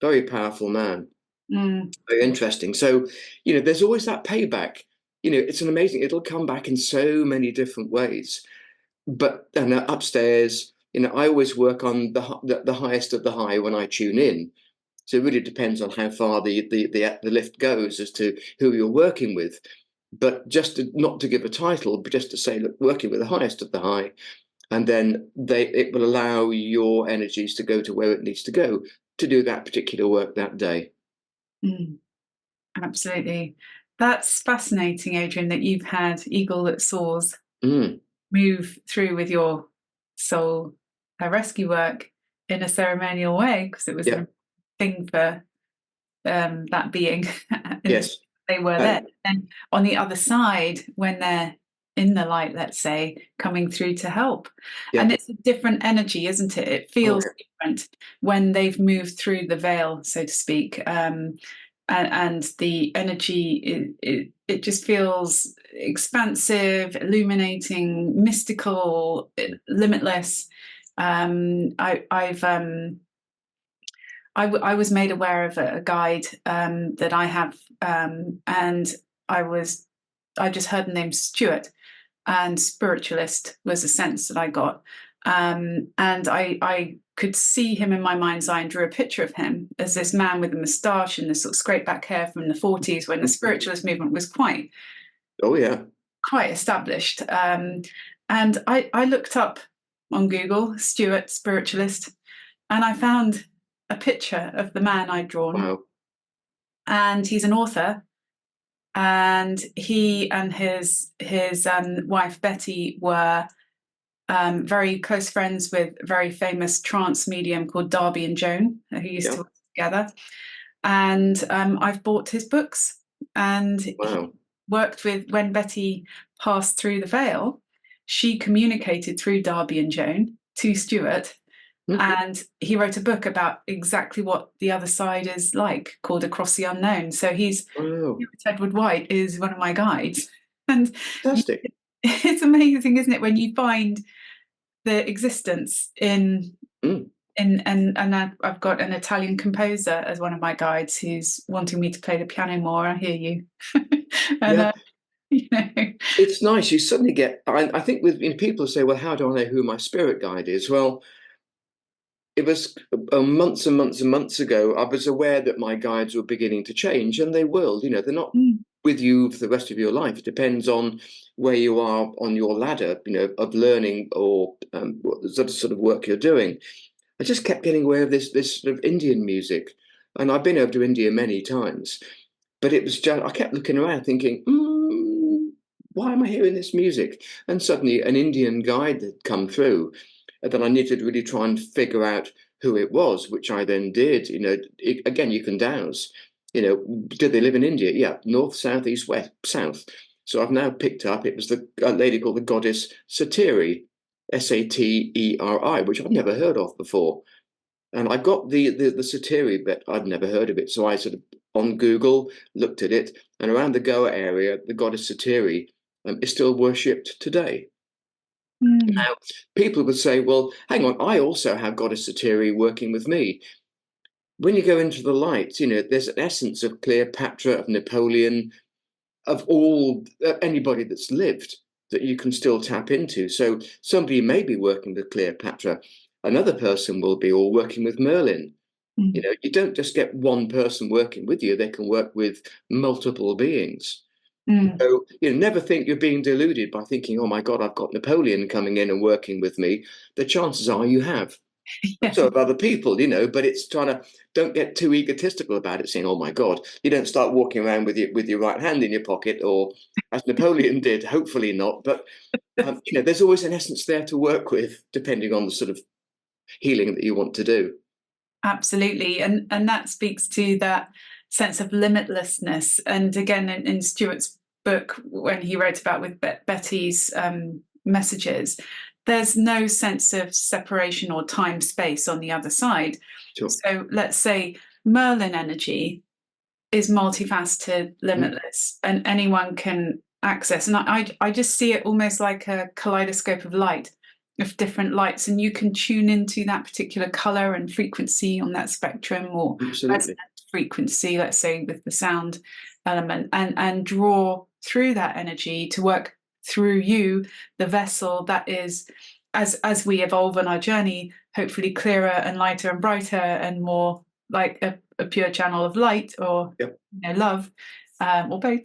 Very powerful man. Very interesting. So, there's always that payback. It's an amazing, it'll come back in so many different ways. But upstairs, I always work on the highest of the high when I tune in. So it really depends on how far the lift goes as to who you're working with. But just not to give a title, but just to say, look, working with the highest of the high, and then it will allow your energies to go to where it needs to go to do that particular work that day. Absolutely. That's fascinating, Adrian, that you've had Eagle That Soars move through with your soul rescue work in a ceremonial way, because it was a thing for that being. Yes. They were there. And on the other side, when they're in the light, let's say, coming through to help. And it's a different energy, isn't it? It feels different when they've moved through the veil, so to speak. And the energy, it just feels expansive, illuminating, mystical, limitless. I was made aware of a guide that I have, and I just heard the name Stuart, and spiritualist was a sense that I got, and I could see him in my mind's eye and drew a picture of him as this man with a moustache and this sort of scraped back hair from the 40s when the spiritualist movement was quite established. And I looked up on Google Stuart spiritualist, and I found a picture of the man I'd drawn. Wow. And he's an author, and he and his wife Betty were very close friends with a very famous trance medium called Darby and Joan, who used to work together. And I've bought his books, and he worked with, when Betty passed through the veil, she communicated through Darby and Joan to Stuart. And he wrote a book about exactly what the other side is like, called Across the Unknown. So Edward White is one of my guides. And fantastic. It's amazing, isn't it, when you find the existence in and I've got an Italian composer as one of my guides who's wanting me to play the piano more. I hear you. And, it's nice. You suddenly get, I think with people say, well, how do I know who my spirit guide is? Well, it was months and months and months ago, I was aware that my guides were beginning to change, and they will. They're not with you for the rest of your life. It depends on where you are on your ladder, of learning or the sort of work you're doing. I just kept getting aware of this sort of Indian music, and I've been over to India many times, but it was just, I kept looking around thinking, why am I hearing this music? And suddenly an Indian guide had come through. And then I needed to really try and figure out who it was, which I then did. Again, you can dowse. Did they live in India? Yeah, north, south, east, west, south. So I've now picked up, it was a lady called the goddess Sateri, Sateri, which I've never heard of before. And I got the Sateri bit, I'd never heard of it. So I sort of, on Google, looked at it, and around the Goa area, the goddess Sateri is still worshipped today. Now, people would say, well, hang on, I also have goddess Sateri working with me. When you go into the light, there's an essence of Cleopatra, of Napoleon, of all anybody that's lived that you can still tap into. So somebody may be working with Cleopatra, another person will be, or working with Merlin. You don't just get one person working with you, they can work with multiple beings. So never think you're being deluded by thinking, oh my God, I've got Napoleon coming in and working with me. The chances are you have. So of other people, but it's trying to, don't get too egotistical about it, saying, oh my God, you don't start walking around with your right hand in your pocket, or as Napoleon did, hopefully not. But, there's always an essence there to work with, depending on the sort of healing that you want to do. Absolutely. And that speaks to that sense of limitlessness. And again, in Stuart's book, when he wrote about with Betty's messages, there's no sense of separation or time space on the other side. Sure. So let's say Merlin energy is multifaceted, limitless, and anyone can access. And I just see it almost like a kaleidoscope of light, of different lights, and you can tune into that particular color and frequency on that spectrum, or resonant frequency, let's say with the sound element, and draw through that energy to work through you, the vessel that is, as we evolve on our journey, hopefully clearer and lighter and brighter and more like a pure channel of light, or love, or both.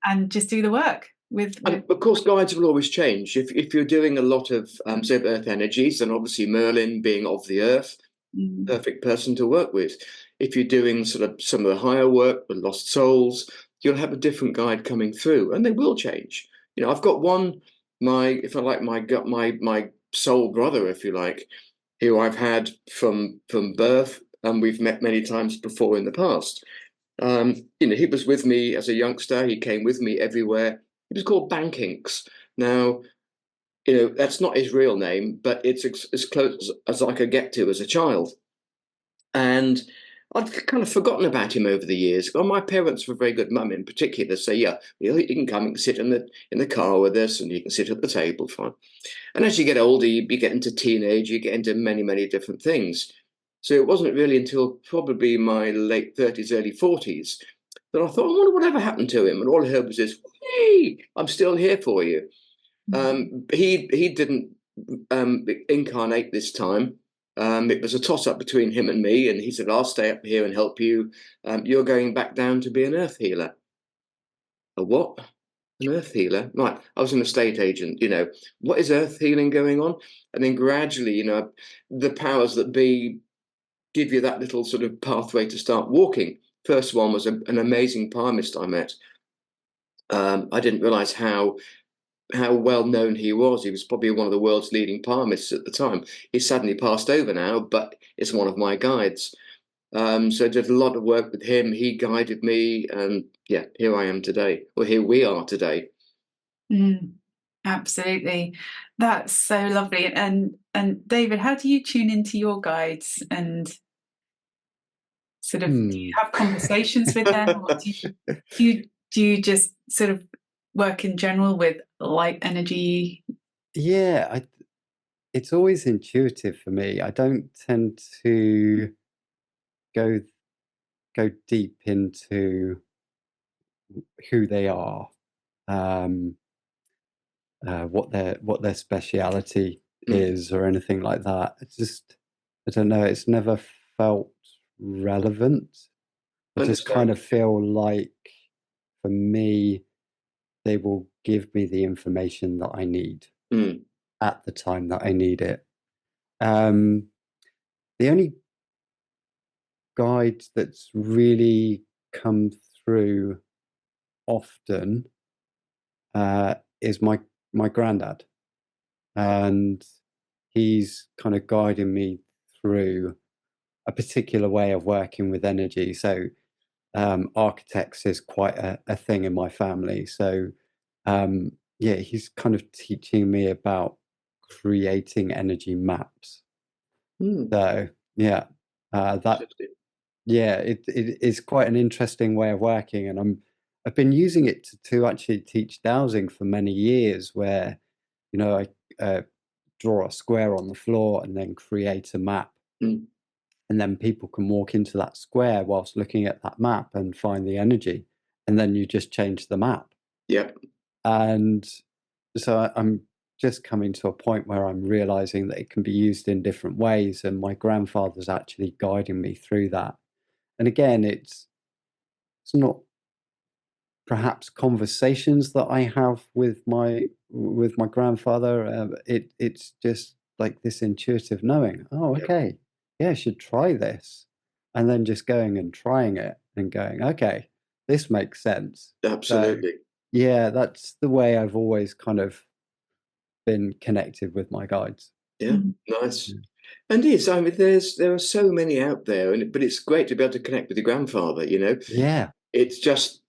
And just do the work with of course, guides will always change. If you're doing a lot of earth energies, then obviously Merlin, being of the earth, perfect person to work with. If you're doing sort of some of the higher work with lost souls, you'll have a different guide coming through, and they will change. I've got one, my soul brother, if you like, who I've had from birth, and we've met many times before in the past. He was with me as a youngster. He came with me everywhere. He was called Bankinks. Now, that's not his real name, but it's as close as I could get to as a child. And I'd kind of forgotten about him over the years. Well, my parents were very good. Mum in particular, say, you can come and sit in the car with us, and you can sit at the table, fine. And as you get older, you get into teenage, you get into many, many different things. So it wasn't really until probably my late 30s, early 40s that I thought, I wonder whatever happened to him. And all I heard was this, hey, I'm still here for you. He didn't incarnate this time. It was a toss-up between him and me, and he said, I'll stay up here and help you. You're going back down to be an earth healer. A what? An earth healer? Right, I was an estate agent, what is earth healing going on? And then gradually, the powers that be give you that little sort of pathway to start walking. First one was an amazing palmist I met. I didn't realize how well known he was. He was probably one of the world's leading palmists at the time. He's sadly passed over now, but it's one of my guides. So I did a lot of work with him. He guided me, and here I am today. Well, here we are today. Absolutely. That's so lovely. And David, how do you tune into your guides, and sort of do you have conversations with them, or do you just sort of work in general with light energy? Yeah, it's always intuitive for me. I don't tend to go deep into who they are, what their speciality is, or anything like that. It's just, I don't know, it's never felt relevant. I just kind of feel like, for me, they will give me the information that I need at the time that I need it. The only guide that's really come through often is my granddad, and he's kind of guiding me through a particular way of working with energy. So architects is quite a thing in my family. So yeah, he's kind of teaching me about creating energy maps. So yeah, that yeah, it is quite an interesting way of working, and I've been using it to actually teach dowsing for many years, where I draw a square on the floor and then create a map. And then people can walk into that square whilst looking at that map and find the energy. And then you just change the map. Yeah. And so I'm just coming to a point where I'm realizing that it can be used in different ways. And my grandfather's actually guiding me through that. And again, it's not perhaps conversations that I have with my grandfather. It's just like this intuitive knowing. Oh, okay, yeah, I should try this, and then just going and trying it and going, okay, this makes sense. Absolutely. So, yeah, that's the way I've always kind of been connected with my guides. Yeah, nice. And I mean, there are so many out there, but it's great to be able to connect with your grandfather. Yeah, It's just,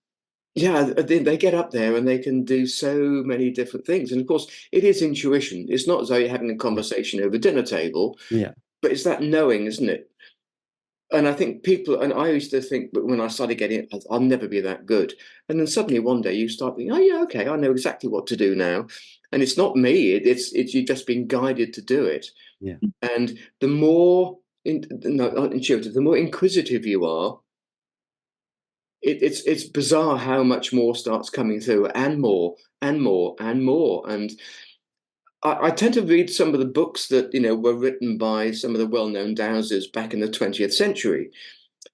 yeah, they get up there and they can do so many different things. And of course, it is intuition. It's not as though you're having a conversation over dinner table, yeah, but it's that knowing, isn't it? And I think people, and I used to think, but when I started getting it, I'll never be that good. And then suddenly one day you start thinking, oh yeah, okay, I know exactly what to do now. And it's not me; it's you've just been guided to do it. yeah, And the more, not intuitive, the more inquisitive you are, it's bizarre how much more starts coming through, and more, and more, and more. And I tend to read some of the books that were written by some of the well-known dowsers back in the 20th century.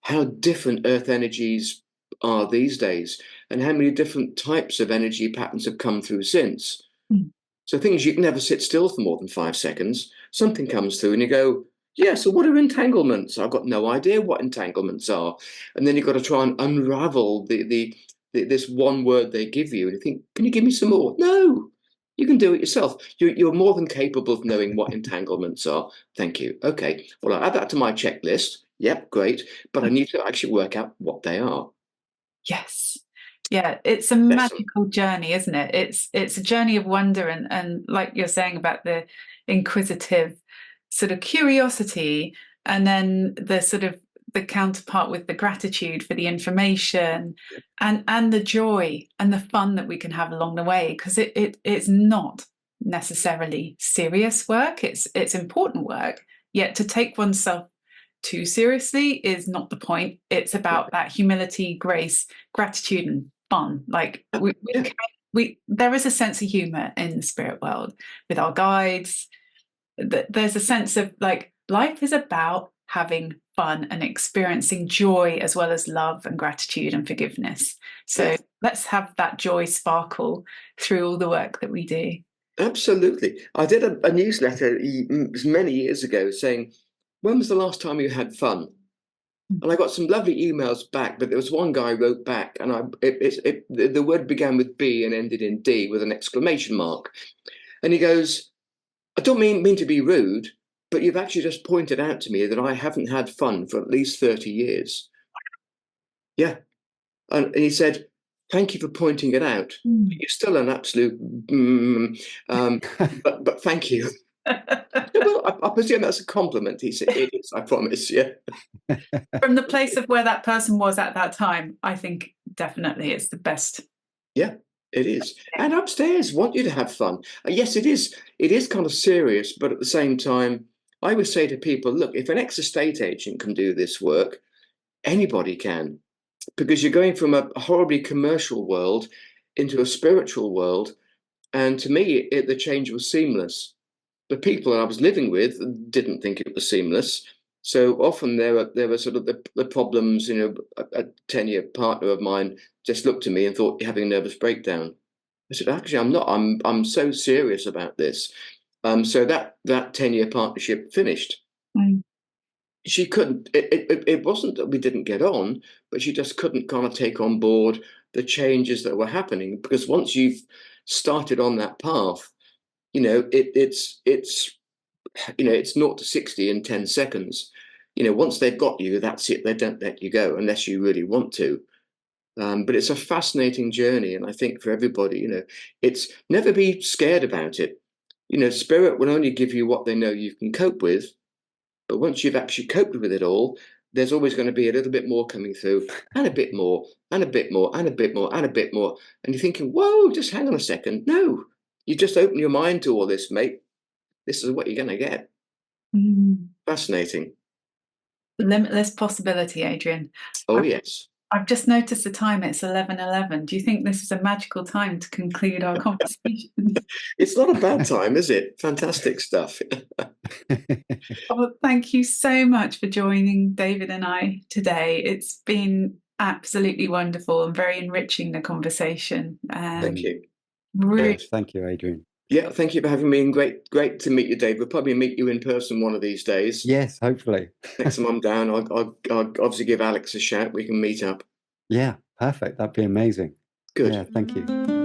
How different earth energies are these days, and how many different types of energy patterns have come through since. So things you can never sit still for more than 5 seconds. Something comes through and you go, yeah, so what are entanglements? I've got no idea what entanglements are. And then you've got to try and unravel this one word they give you. And you think, can you give me some more? No, you can do it yourself. You're more than capable of knowing what entanglements are. Thank you. Okay, well, I'll add that to my checklist. Yep, great. But I need to actually work out what they are. Yes. Yeah, it's a magical journey, isn't it? It's a journey of wonder, and like you're saying about the inquisitive sort of curiosity, and then the sort of the counterpart with the gratitude for the information, and the joy and the fun that we can have along the way, because it's not necessarily serious work. It's important work, yet to take oneself too seriously is not the point. It's about that humility, grace, gratitude, and fun. Like there is a sense of humor in the spirit world with our guides. There's a sense of like life is about having fun and experiencing joy as well as love and gratitude and forgiveness. So let's have that joy sparkle through all the work that we do. Absolutely. I did a newsletter many years ago saying, when was the last time you had fun? And I got some lovely emails back, but there was one guy who wrote back, and the word began with B and ended in D with an exclamation mark. And he goes, I don't mean to be rude, but you've actually just pointed out to me that I haven't had fun for at least 30 years. Yeah. And he said, thank you for pointing it out. You're still an absolute, but thank you. Well, I presume that's a compliment. He said, it is, I promise. Yeah. From the place of where that person was at that time, I think definitely it's the best. Yeah, it is. And upstairs want you to have fun. Yes, it is. It is kind of serious, but at the same time, I would say to people, look, if an ex-estate agent can do this work, anybody can, because you're going from a horribly commercial world into a spiritual world. And to me, the change was seamless. The people that I was living with didn't think it was seamless. So often there were sort of the problems. A 10-year partner of mine just looked at me and thought, you're having a nervous breakdown. I said, actually, I'm not. I'm so serious about this. So that 10-year partnership finished. She couldn't. It wasn't that we didn't get on, but she just couldn't kind of take on board the changes that were happening, because once you've started on that path, it's 0 to 60 in 10 seconds. once they've got you, that's it. They don't let you go unless you really want to. But it's a fascinating journey. And I think for everybody, it's never be scared about it. Spirit will only give you what they know you can cope with. But once you've actually coped with it all, there's always going to be a little bit more coming through, and a bit more, and a bit more, and a bit more, and a bit more. And you're thinking, whoa, just hang on a second. No, you just open your mind to all this, mate. This is what you're going to get. Fascinating. Limitless possibility, Adrian. Oh, yes. I've just noticed the time. It's 11:11. Do you think this is a magical time to conclude our conversation? It's not a bad time, is it? Fantastic stuff. Oh, thank you so much for joining David and I today. It's been absolutely wonderful and very enriching, the conversation. Thank you. Really, Yes, thank you, Adrian. Yeah, thank you for having me. And great to meet you, Dave. We'll probably meet you in person one of these days. Yes, hopefully. Next time I'm down, I'll obviously give Alex a shout. We can meet up. Yeah, perfect. That'd be amazing. Good. Yeah, thank you.